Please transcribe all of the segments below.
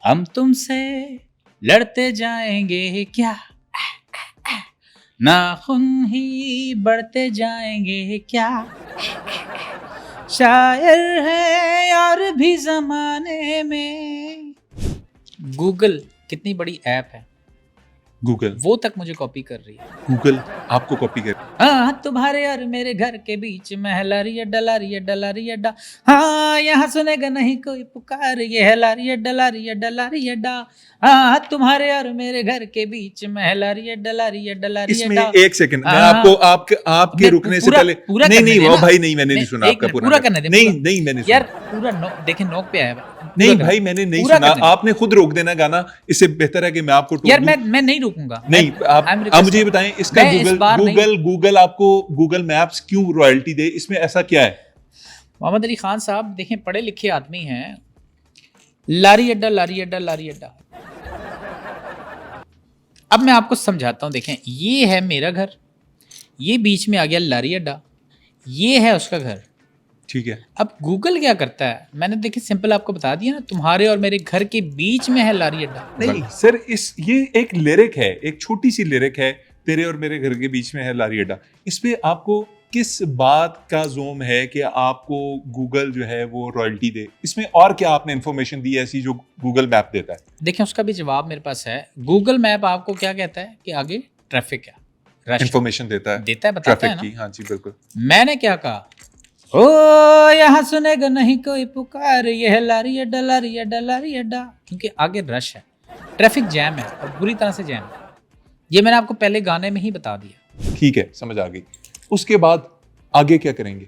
हम तुमसे लड़ते जाएंगे क्या, नाखून ही बढ़ते जाएंगे क्या, शायर है और भी जमाने में। गूगल कितनी बड़ी ऐप है, गूगल वो तक मुझे कॉपी कर रही है। गूगल आपको कॉपी कर हाँ तुम्हारे और मेरे घर के बीच में है लारिया डलारिया डलारिया डा, हाँ यहाँ सुनेगा नहीं कोई पुकार, ये है लारिया डलारिया डलारिया डा। हाँ तुम्हारे और मेरे घर के बीच में है लारिया डलारिया डलारिया इसमें डा। एक सेकंड मैं आपको आपके रुकने से पहले पूरा नहीं करने वो दे भाई नहीं मैंने नहीं सुना आपका पूरा करने दे। नहीं मैंने सुना। यार पूरा देखे नोक पे आया नहीं भाई मैंने नहीं सुना, आपने खुद रोक देना गाना, इससे बेहतर है कि मैं आपको यार मैं नहीं रोकूंगा। नहीं आप मुझे ये बताएं इसका गूगल आपको गूगल मैप्स क्यों रॉयल्टी दे, इसमें ऐसा क्या है? मोहम्मद अली खान साहब देखें पढ़े लिखे आदमी हैं, लारी अड्डा लारी अड्डा लारी अड्डा। अब मैं आपको समझाता हूं, देखें ये है मेरा घर, ये बीच में आ गया लारी अड्डा, ये है उसका घर, ठीक है। अब गूगल क्या करता है, मैंने देखिए सिंपल आपको बता दिया ना, तुम्हारे और मेरे घर के बीच में है लारी अड्डा। नहीं सर ये एक लिरिक है, एक छोटी सी लिरिक है, तेरे और मेरे घर के बीच में है लारी अड्डा। इस पे आपको किस बात का जोम है कि आपको गूगल जो है वो रॉयल्टी दे? इसमें और क्या आपने इंफॉर्मेशन दी ऐसी जो गूगल मैप देता है? देखें उसका भी जवाब मेरे पास है। गूगल मैप आपको क्या कहता है कि आगे ट्रैफिक है, इंफॉर्मेशन देता है बताता है ना। हाँ जी बिल्कुल। मैंने क्या कहा, ओ यहाँ सुनेगा नहीं कोई पुकार, ये है लारी अड्डा लारी अड्डा लारी अड्डा, क्योंकि आगे रश है, ट्रैफिक जैम है और बुरी तरह से जैम है। ये मैंने आपको पहले गाने में ही बता दिया। ठीक है समझ आ गई। उसके बाद आगे क्या करेंगे?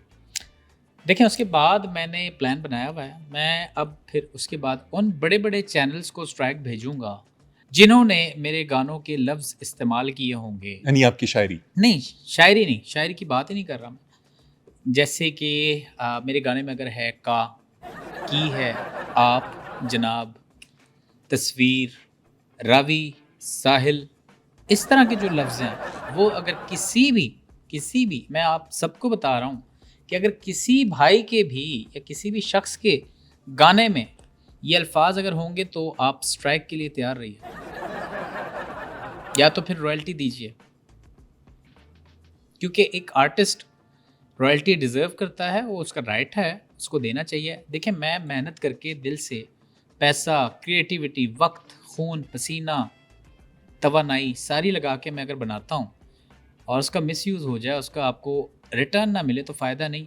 देखें उसके बाद मैंने प्लान बनाया हुआ है, मैं अब फिर उसके बाद उन बड़े बड़े चैनल्स को स्ट्राइक भेजूंगा जिन्होंने मेरे गानों के लफ्ज़ इस्तेमाल किए होंगे। यानी आपकी शायरी? नहीं शायरी नहीं, शायरी की बात ही नहीं कर रहा मैं। जैसे कि मेरे गाने में अगर है का, की है, आप, जनाब, तस्वीर, रावी, साहिल, इस तरह के जो लफ्ज़ हैं वो अगर किसी भी मैं आप सबको बता रहा हूँ कि अगर किसी भाई के भी या किसी भी शख्स के गाने में ये अल्फाज अगर होंगे तो आप स्ट्राइक के लिए तैयार रहिए, या तो फिर रॉयल्टी दीजिए, क्योंकि एक आर्टिस्ट रॉयल्टी डिज़र्व करता है, वो उसका राइट है, उसको देना चाहिए। देखिए मैं मेहनत करके दिल से पैसा, क्रिएटिविटी, वक्त, खून, पसीना, तवानाई सारी लगा के मैं अगर बनाता हूँ और उसका मिसयूज़ हो जाए, उसका आपको रिटर्न ना मिले तो फ़ायदा नहीं।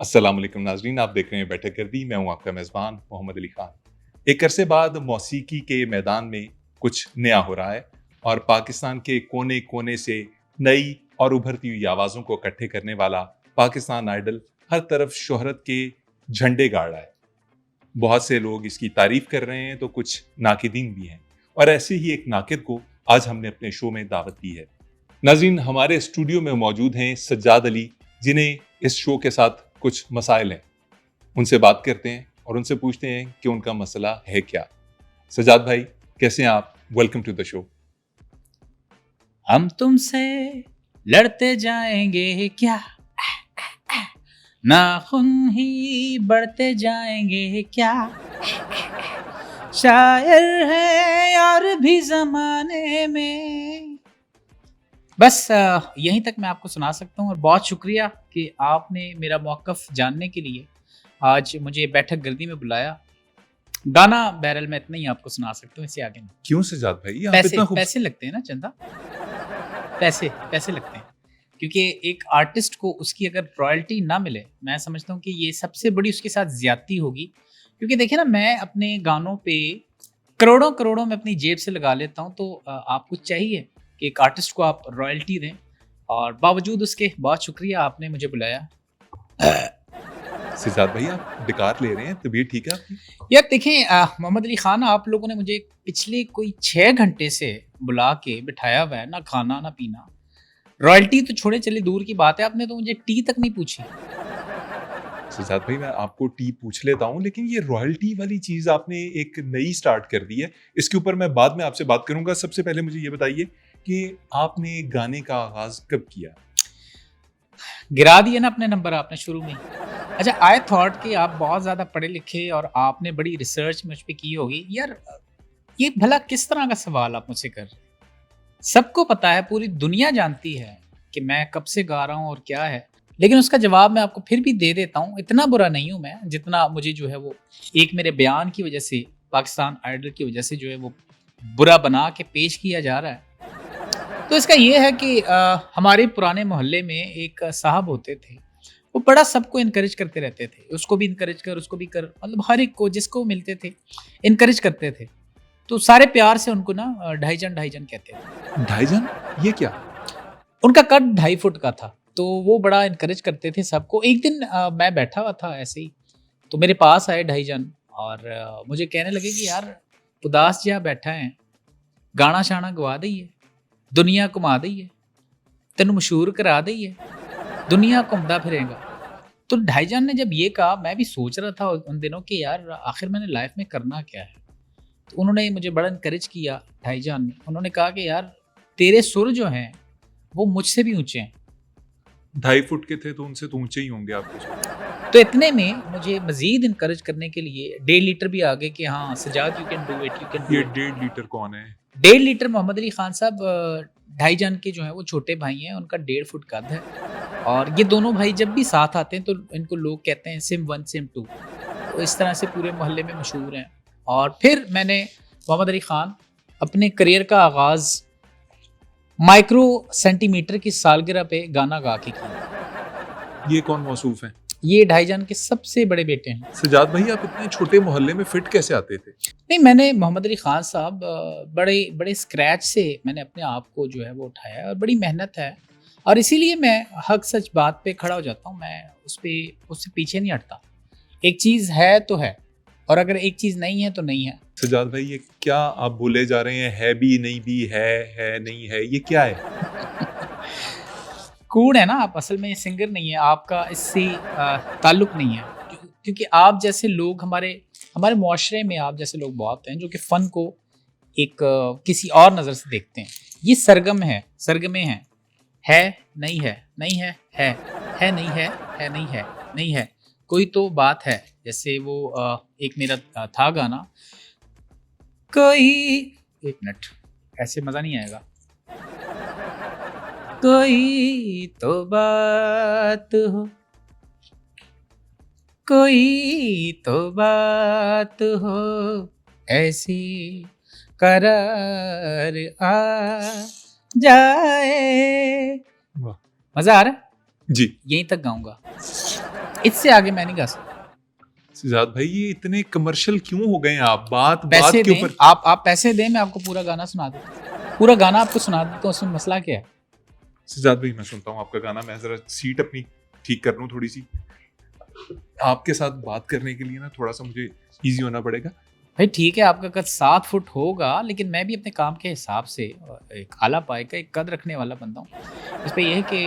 अस्सलाम वालेकुम नाज़रीन, आप देख रहे हैं बैठक गर्दी, मैं हूँ आपका मेज़बान मोहम्मद अली खान। एक अरसे बाद मौसीकी के मैदान में कुछ नया हो रहा है और पाकिस्तान के कोने कोने से नई और उभरती हुई आवाज़ों को इकट्ठे करने वाला पाकिस्तान आइडल हर तरफ शोहरत के झंडे गाड़ रहा है। बहुत से लोग इसकी तारीफ कर रहे हैं तो कुछ नाकिदीन भी हैं, और ऐसे ही एक नाकिद को आज हमने अपने शो में दावत दी है। नाज़रीन हमारे स्टूडियो में मौजूद हैं सज्जाद अली, जिन्हें इस शो के साथ कुछ मसाइल हैं। उनसे बात करते हैं और उनसे पूछते हैं कि उनका मसला है क्या। सज्जाद भाई कैसे हैं आप? Welcome to the show. हम तुमसे लड़ते जाएंगे क्या, नाखून ही बढ़ते जाएंगे क्या, शायर है और भी जमाने में। बस यहीं तक मैं आपको सुना सकता हूँ, और बहुत शुक्रिया कि आपने मेरा मौक़िफ़ जानने के लिए आज मुझे बैठक गर्दी में बुलाया। गाना बहरहाल मैं इतना ही आपको सुना सकता हूँ, इससे आगे नहीं। क्यों सज्जाद भाई? पैसे लगते हैं ना चंदा, पैसे लगते हैं, क्योंकि एक आर्टिस्ट को उसकी अगर रॉयल्टी ना मिले, मैं समझता हूँ कि ये सबसे बड़ी उसके साथ ज़्यादती होगी। क्योंकि देखिए ना, मैं अपने गानों पे करोड़ों में अपनी जेब से लगा लेता हूँ, तो आपको चाहिए कि एक आर्टिस्ट को आप रॉयल्टी दें, और बावजूद उसके बहुत शुक्रिया आपने मुझे बुलाया। सज्जाद भाई आप डिकार ले रहे हैं, तबीयत ठीक है आपकी? यार देखें मोहम्मद अली खान, आप लोगों ने मुझे पिछले कोई 6 घंटे से बुला के बिठाया हुआ है, ना खाना ना पीना, रॉयल्टी तो छोड़े चले दूर की बात है, आपने तो मुझे टी तक नहीं पूछी। सज्जाद भाई मैं आपको टी पूछ लेता हूँ, लेकिन ये रॉयल्टी वाली चीज़ आपने एक नई स्टार्ट कर दी है, इसके ऊपर मैं बाद में आपसे बात करूंगा। सबसे पहले मुझे ये बताइए कि आपने गाने का आगाज कब किया? गिरा दिए ना अपने नंबर आपने शुरू में। अच्छा, आई थॉट कि आप बहुत ज़्यादा पढ़े लिखे और आपने बड़ी रिसर्च मुझ पे की होगी। यार, ये भला किस तरह का सवाल आप मुझसे कर रहे हैं? सबको पता है, पूरी दुनिया जानती है कि मैं कब से गा रहा हूँ और क्या है। लेकिन उसका जवाब मैं आपको फिर भी दे देता हूँ। इतना बुरा नहीं हूँ मैं, जितना मुझे जो है वो एक मेरे बयान की वज़ह से, पाकिस्तान आइडल की वज़ह से जो है वो बुरा बना के पेश किया जा रहा है। तो इसका ये है कि हमारे पुराने मोहल्ले में एक साहब होते थे। वो बड़ा सबको एनकरेज करते रहते थे। उसको भी एनकरेज कर, उसको भी कर, मतलब हर एक को जिसको मिलते थे, एनकरेज करते थे। तो सारे प्यार से उनको ना ढाईजान ढाईजान कहते थे। ढाईजान, ये क्या? उनका कद 2.5 फुट का था, तो वो बड़ा एनकरेज करते थे सबको। एक दिन मैं बैठा हुआ था ऐसे ही, तो मेरे पास आए ढाईजान और मुझे कहने लगे कि यार, उदास जिहा बैठा है, गाना शाना गवा दईए, दुनिया घुमा दईए, तेनू मशहूर करा दईए, दुनिया घूमदा फिरेगा। तो ढाईजान ने जब ये कहा, मैं भी सोच रहा था उन दिनों कि यार आखिर मैंने लाइफ में करना क्या है। तो उन्होंने मुझे बड़ा एनकरेज किया, ढाईजान ने। उन्होंने कहा कि यार, तेरे सुर जो हैं वो मुझसे भी ऊंचे हैं। 2.5 फुट के थे तो उनसे तो ऊंचे ही होंगे आपके सुर। तो इतने में मुझे मजीद इनकरेज करने के लिए 1.5 लीटर भी आ गए कि हाँ Sajad, you can do it, you can do ये इट। 1.5 लीटर कौन है? 1.5 लीटर मोहम्मद अली खान साहब, ढाईजान के जो है वो छोटे भाई हैं, उनका 1.5 फुट कद है। और ये दोनों भाई जब भी साथ आते हैं तो इनको लोग कहते हैं सिम 1 सिम 2। तो इस तरह से पूरे मोहल्ले में मशहूर हैं। और फिर मैंने मोहम्मद अली खान अपने करियर का आगाज़ माइक्रो सेंटीमीटर की सालगिरह पे गाना गा के किया। ये कौन मौसूफ है? ये ढाईजान के सबसे बड़े बेटे हैं। सजाद भाई, आप इतने छोटे मोहल्ले में फिट कैसे आते थे? नहीं, मैंने मोहम्मद अली खान साहब बड़े बड़े स्क्रैच से मैंने अपने आप को जो है वो उठाया है और बड़ी मेहनत है। और इसीलिए मैं हक सच बात पे खड़ा हो जाता हूँ। मैं उससे पीछे नहीं हटता। एक चीज़ है तो है, और अगर एक चीज़ नहीं है तो नहीं है। सजाद भाई, ये क्या आप बोले जा रहे हैं? है भी नहीं भी है नहीं है, ये क्या है? कूड़ है ना आप, असल में सिंगर नहीं है, आपका इससे ताल्लुक नहीं है। क्योंकि आप जैसे लोग हमारे हमारे मुआशरे में, आप जैसे लोग बहुत हैं जो कि फ़न को एक किसी और नज़र से देखते हैं। ये सरगम है, सरगमे हैं। है, नहीं है, नहीं है नहीं है नहीं है, नहीं है, कोई तो बात है। जैसे वो एक मेरा था गाना, कोई, एक मिनट, ऐसे मज़ा नहीं आएगा। कोई तो बात हो, कोई तो बात हो, ऐसी करार आ जाए। वाह मजा आ रहा है? जी। यहीं तक गाऊंगा, इससे आगे मैं नहीं गा सकता। सजाद भाई, ये इतने कमर्शियल क्यों हो गए हैं आप? बात पैसे के दें, ऊपर। आप पैसे दें, मैं आपको पूरा गाना सुना देता हूँ। पूरा गाना आपको सुना देता हूँ, उसमें मसला क्या है? सजाद भाई, मैं सुनता हूँ आपका गाना। मैं जरा सीट अपनी ठीक कर लूँ थोड़ी सी। आपके साथ बात करने के लिए ना थोड़ा सा मुझे इजी होना पड़ेगा। भाई ठीक है, आपका कद 7 फुट होगा, लेकिन मैं भी अपने काम के हिसाब से एक आला पाए का एक कद रखने वाला बंदा हूँ। इस पे ये है कि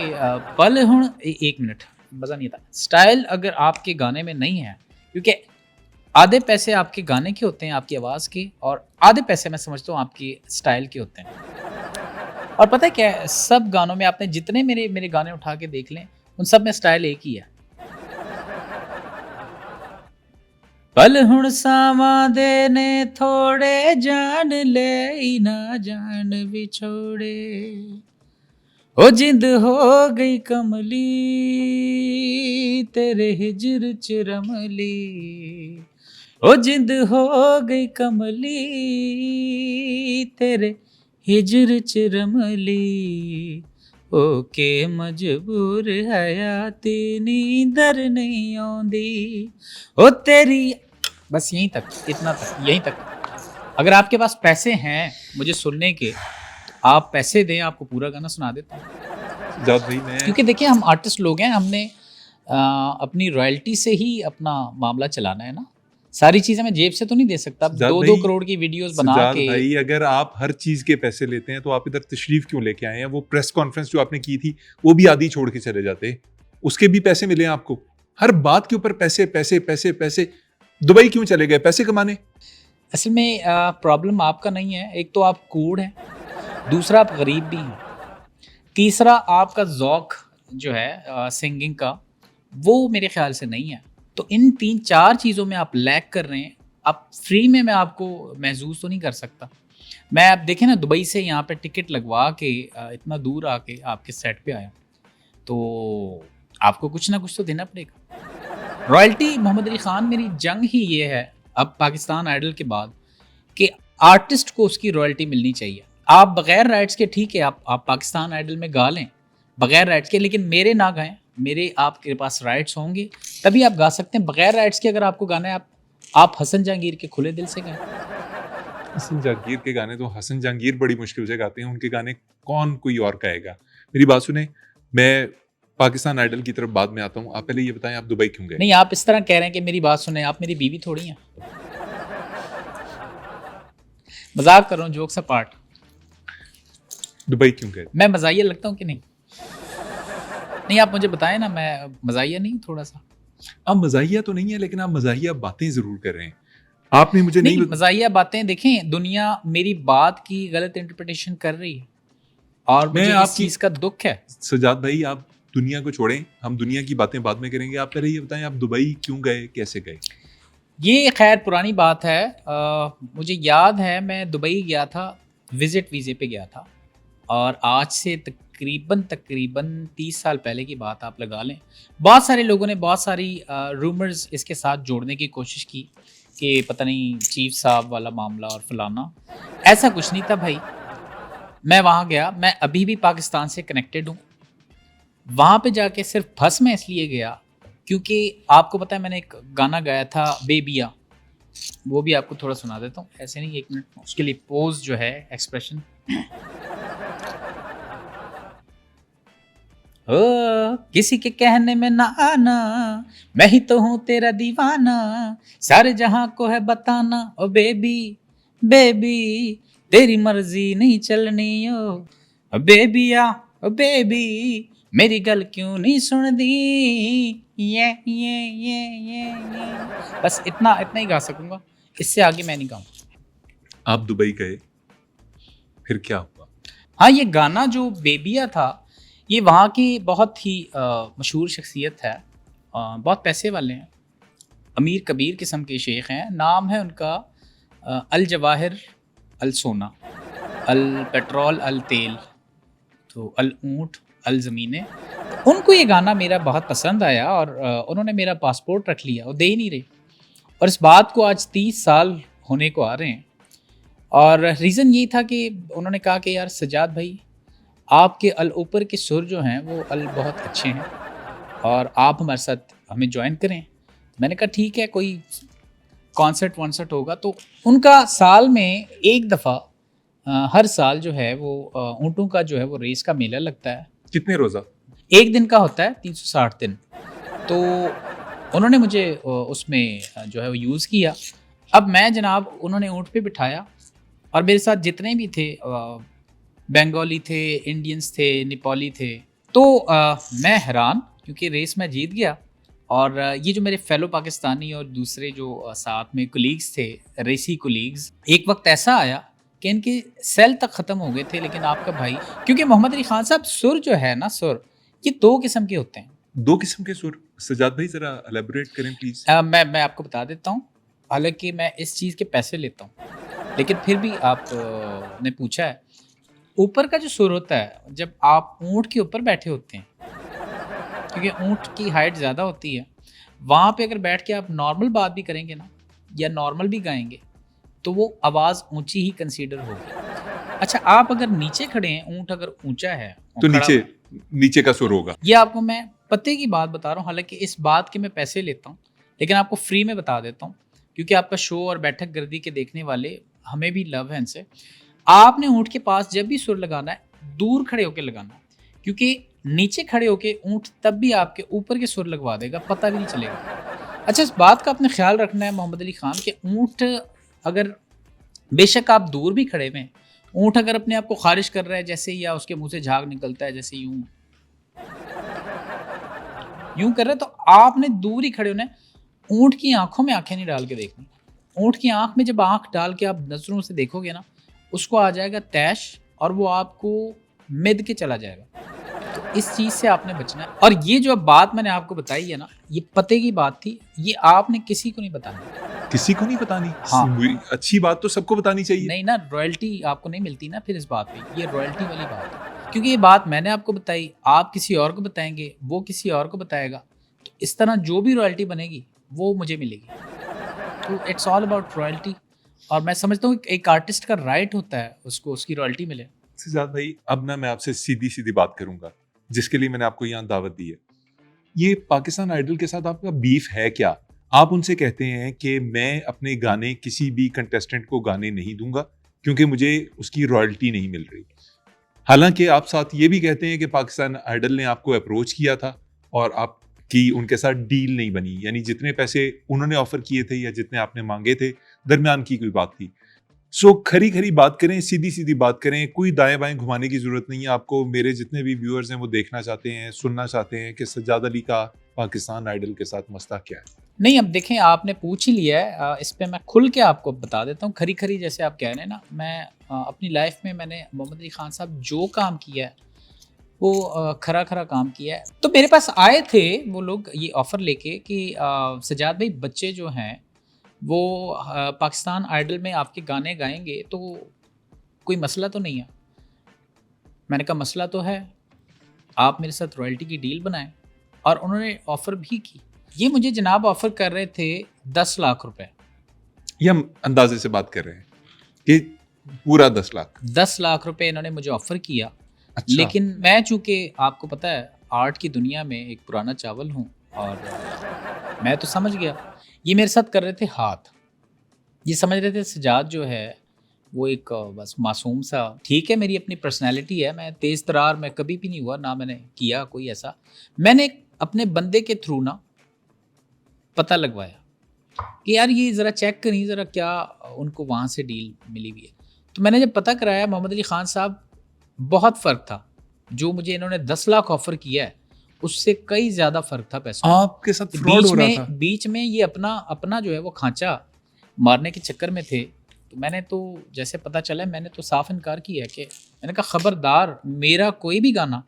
पल हुण एक मिनट, मज़ा नहीं आता। स्टाइल अगर आपके गाने में नहीं है, क्योंकि आधे पैसे आपके गाने के होते हैं, आपकी आवाज़ के, और आधे पैसे मैं समझता हूँ आपकी स्टाइल के होते हैं। और पता है क्या है, सब गानों में आपने जितने मेरे मेरे गाने उठा के देख लें, उन सब में स्टाइल एक ही है। पल हुण सावां दे ने थोड़े, जान ले ही ना जान विछोड़े, ओ जिंद हो गई कमली, तेरे हिजर च रमली, ओ जिंद हो गई कमली, तेरे हिजर च रमली, ओके मजबूर हयाती नींदर नहीं आउंदी, ओ तेरी। बस यहीं तक, इतना तक, यहीं तक। अगर आपके पास पैसे हैं मुझे सुनने के, तो आप पैसे दें, आपको पूरा गाना सुना देता हूँ। सजाद भाई, मैं क्योंकि देखिए, हम आर्टिस्ट लोग हैं, हमने अपनी रॉयल्टी से ही अपना मामला चलाना है ना। सारी चीज़ें मैं जेब से तो नहीं दे सकता। सजाद 2-2 भाई- करोड़ की वीडियोस बना सजाद के। भाई, अगर आप हर चीज के पैसे लेते हैं तो आप इधर तशरीफ क्यों लेके आए हैं? वो प्रेस कॉन्फ्रेंस जो आपने की थी, वो भी आधी छोड़ के चले जाते, उसके भी पैसे मिले आपको। हर बात के ऊपर पैसे पैसे पैसे पैसे। दुबई क्यों चले गए पैसे कमाने? असल में प्रॉब्लम आपका नहीं है। एक तो आप कूड़ हैं, दूसरा आप गरीब भी हैं, तीसरा आपका ज़ौक़ जो है सिंगिंग का, वो मेरे ख्याल से नहीं है। तो इन 3-4 चीज़ों में आप लैग कर रहे हैं। अब फ्री में मैं आपको महसूस तो नहीं कर सकता। मैं आप देखें ना, दुबई से यहाँ पे टिकट लगवा के इतना दूर आके आपके सेट पे आया, तो आपको कुछ ना कुछ तो देना पड़ेगा। रॉयल्टी मोहम्मद अली खान, मेरी जंग ही ये है अब पाकिस्तान आइडल के बाद कि आर्टिस्ट को उसकी रॉयल्टी मिलनी चाहिए। आप बगैर राइट्स के ठीक है, आप पाकिस्तान आइडल में गा लें बगैर राइट्स के, लेकिन मेरे ना गाएं। मेरे आपके पास राइट्स होंगे तभी आप गा सकते हैं। बगैर राइट्स के अगर आपको गाना है, आप हसन जहांगीर के खुले दिल से गाएं। हसन जहांगीर के गाने तो हसन जहांगीर बड़ी मुश्किल से गाते हैं, उनके गाने कौन कोई और गाएगा। मेरी बात सुने, मैं पाकिस्तान आइडल की तरफ बाद में आता हूँ। आप पहले ये बताएं, आप दुबई क्यों गए? नहीं, आप इस तरह कह रहे हैं कि मेरी बात सुने, आप मेरी बीवी थोड़ी हैं। मजाक कर रहा हूँ, जोक्स अपार्ट। दुबई क्यों गए? मैं मजाहिया लगता हूँ कि नहीं? नहीं, आप मुझे बताएं ना, मैं मजाहिया नहीं थोड़ा सा? आप मजाहिया तो नहीं है, लेकिन आप मजाहिया बातें जरूर कर रहे हैं। आपने मुझे नहीं, नहीं मजाहिया बातें देखें, दुनिया मेरी बात की गलत इंटरप्रिटेशन कर रही है और मैं मुझे इस आपकी चीज़ का दुख है। सजाद भाई, आप दुनिया को छोड़ें, हम दुनिया की बातें बाद में करेंगे। आप पहले ये बताएं, आप दुबई क्यों गए, कैसे गए? ये खैर पुरानी बात है। मुझे याद है मैं दुबई गया था, विजिट वीज़े पे गया था, और आज से तकरीबन 30 साल पहले की बात आप लगा लें। बहुत सारे लोगों ने बहुत सारी रूमर्स इसके साथ जोड़ने की कोशिश की कि पता नहीं चीफ साहब वाला मामला और फलाना। ऐसा कुछ नहीं था भाई। मैं वहाँ गया, मैं अभी भी पाकिस्तान से कनेक्टेड हूँ। वहाँ पे जाके सिर्फ फंस मैं इसलिए गया क्योंकि आपको पता है मैंने एक गाना गाया था बेबिया, वो भी आपको थोड़ा सुना देता हूँ। ऐसे नहीं, 1 मिनट, उसके लिए पोज जो है, एक्सप्रेशन। ओ किसी के कहने में ना आना, मैं ही तो हूँ तेरा दीवाना, सारे जहां को है बताना, ओ बेबी बेबी तेरी मर्जी नहीं चलनी, ओ बेबिया ओ बेबी मेरी गल क्यों नहीं सुन दी, ये। बस इतना इतना ही गा सकूंगा, इससे आगे मैं नहीं गाऊंगा। आप दुबई गए, फिर क्या हुआ? हाँ, ये गाना जो बेबिया था, ये वहाँ की बहुत ही मशहूर शख्सियत है। बहुत पैसे वाले हैं, अमीर कबीर किस्म के शेख हैं। नाम है उनका अल जवाहिर अल सोना, अल पेट्रोल अल तेल, तो अल ऊँट अल ज़मीनें। तो उनको ये गाना मेरा बहुत पसंद आया और उन्होंने मेरा पासपोर्ट रख लिया, वो दे ही नहीं रहे। और इस बात को आज 30 साल होने को आ रहे हैं। और रीज़न ये था कि उन्होंने कहा कि यार सजाद भाई, आपके अल ऊपर के सुर जो हैं वो अल बहुत अच्छे हैं और आप हमारे साथ हमें ज्वाइन करें। मैंने कहा ठीक है, कोई कॉन्सर्ट वॉन्सर्ट होगा। तो उनका साल में एक दफ़ा हर साल जो है वो ऊँटों का जो है वो रेस का मेला लगता है। कितने रोजा? 1 दिन का होता है, 360 दिन। तो उन्होंने मुझे उसमें जो है वो यूज़ किया। अब मैं जनाब, उन्होंने ऊँट पे बिठाया और मेरे साथ जितने भी थे, बंगाली थे, इंडियंस थे, नेपाली थे। तो मैं हैरान, क्योंकि रेस में जीत गया। और ये जो मेरे फेलो पाकिस्तानी और दूसरे जो साथ में कुलीग्स थे, रेसी कुलीग्स, एक वक्त ऐसा आया कि इनके सेल तक ख़त्म हो गए थे। लेकिन आपका भाई, क्योंकि मोहम्मद अली खान साहब, सुर जो है ना, सुर ये 2 किस्म के होते हैं। 2 किस्म के सुर? सजाद भाई जरा एलेबोरेट करें प्लीज। मैं आपको बता देता हूँ। हालांकि मैं इस चीज़ के पैसे लेता हूँ, लेकिन फिर भी आप ने पूछा है। ऊपर का जो सुर होता है, जब आप ऊँट के ऊपर बैठे होते हैं, क्योंकि ऊँट की हाइट ज़्यादा होती है, वहाँ पे अगर बैठ के आप नॉर्मल बात भी करेंगे ना, या नॉर्मल भी गाएंगे, तो वो आवाज़ ऊंची ही कंसीडर होगी। अच्छा, आप अगर नीचे खड़े हैं, ऊँट अगर ऊंचा है तो खड़ा नीचे हुआ है, नीचे का सुर होगा। ये आपको मैं पते की बात बता रहा हूँ। हालांकि इस बात के मैं पैसे लेता हूँ, लेकिन आपको फ्री में बता देता हूँ, क्योंकि आपका शो और बैठक गर्दी के देखने वाले, हमें भी लव है इनसे। आपने ऊँट के पास जब भी सुर लगाना है, दूर खड़े होकर लगाना है, क्योंकि नीचे खड़े होके ऊँट तब भी आपके ऊपर के सुर लगवा देगा, पता भी नहीं चलेगा। अच्छा, इस बात का आपने ख्याल रखना है मोहम्मद अली खान, के ऊँट अगर, बेशक आप दूर भी खड़े में, ऊँट अगर अपने आप को खारिज कर रहा है जैसे, या उसके मुंह से झाग निकलता है जैसे, यूं यूं कर रहे, तो आपने दूर ही खड़े होना है। ऊँट की आंखों में आंखें नहीं डाल के देखनी। ऊँट की आंख में जब आंख डाल के आप नजरों से देखोगे ना, उसको आ जाएगा तैश और वो आपको मिद के चला जाएगा। तो इस चीज़ से आपने बचना है। और ये जो बात मैंने आपको बताई है ना, ये पते की बात थी, ये आपने किसी को नहीं बतानी। किसी को नहीं बतानी। हाँ। अच्छी बात तो सबको बतानी चाहिए। नहीं ना, रॉयल्टी आपको नहीं मिलती ना फिर इस बात पे, ये रॉयल्टी वाली बात है। क्योंकि ये बात मैंने आपको बताई, आप किसी और को बताएँगे, वो किसी और को बताएगा। तो इस तरह जो भी रॉयल्टी बनेगी, वो मुझे मिलेगी। तो इट्स ऑल अबाउट रॉयल्टी। और मैं समझता हूँ एक आर्टिस्ट का राइट होता है उसको उसकी रॉयल्टी मिले। सिजाद भाई, अब ना मैं आपसे सीधी-सीधी बात करूँगा, जिसके लिए मैंने आपको यहाँ दावत दी है। ये पाकिस्तान आइडल के साथ आपका बीफ है क्या? आप उनसे कहते हैं कि मैं अपने गाने किसी भी कंटेस्टेंट को गाने नहीं दूँगा, क्योंकि मुझे उसकी रॉयल्टी नहीं मिल रही। हालाँकि आप साथ ये भी कहते हैं कि पाकिस्तान आइडल ने आपको अप्रोच किया था और आपकी उनके साथ डील नहीं बनी, यानी जितने पैसे उन्होंने ऑफ़र किए थे या जितने आपने माँगे थे, दरमियान की कोई बात थी। सो खरी-खरी बात करें, सीधी-सीधी बात करें, कोई दाएँ-बाएँ घुमाने की ज़रूरत नहीं है आपको। मेरे जितने भी व्यूअर्स हैं वो देखना चाहते हैं, सुनना चाहते हैं कि सज्जाद अली का पाकिस्तान आइडल के साथ मसला क्या है? नहीं, अब देखें आपने पूछ ही लिया है, इस पे मैं खुल के आपको बता देता हूँ। खरी-खरी जैसे आप कह रहे हैं ना, मैं अपनी लाइफ़ में मैंने मोहम्मद अली खान साहब जो काम किया है, वो खरा-खरा काम किया है। तो मेरे पास आए थे वो लोग ये ऑफ़र लेके कि सज्जाद भाई बच्चे जो हैं, वो पाकिस्तान आइडल में आपके गाने गाएँगे तो कोई मसला तो नहीं है? मैंने कहा मसला तो है, आप मेरे साथ रॉयल्टी की डील बनाएँ। और उन्होंने ऑफ़र भी की। ये मुझे जनाब ऑफ़र कर रहे थे 10 लाख रुपए। ये हम अंदाज़े से बात कर रहे हैं कि पूरा 10 लाख। 10 लाख रुपए इन्होंने मुझे ऑफ़र किया। अच्छा। लेकिन मैं चूँकि आपको पता है आर्ट की दुनिया में एक पुराना चावल हूँ और मैं तो समझ गया। ये मेरे साथ कर रहे थे हाथ। ये समझ रहे थे सज्जाद जो है वो एक बस मासूम सा, ठीक है मेरी अपनी पर्सनैलिटी है, मैं तेज़ तर्रार मैं कभी भी नहीं हुआ, ना मैंने किया कोई ऐसा। मैंने अपने बंदे के थ्रू ना पता लगवाया कि यार ये ज़रा चेक करिए ज़रा क्या उनको वहाँ से डील मिली हुई है। तो मैंने जब पता कराया मोहम्मद अली ख़ान साहब, बहुत फ़र्क था। जो मुझे इन्होंने 10 लाख ऑफ़र किया है, उससे कई ज़्यादा फ़र्क था पैसों में। आपके साथ फ्रॉड हो रहा था? बीच में ये अपना अपना जो है वो खांचा मारने के चक्कर में थे। तो मैंने तो जैसे पता चला मैंने तो साफ़ इनकार किया कि मैंने कहा खबरदार मेरा कोई भी गाना,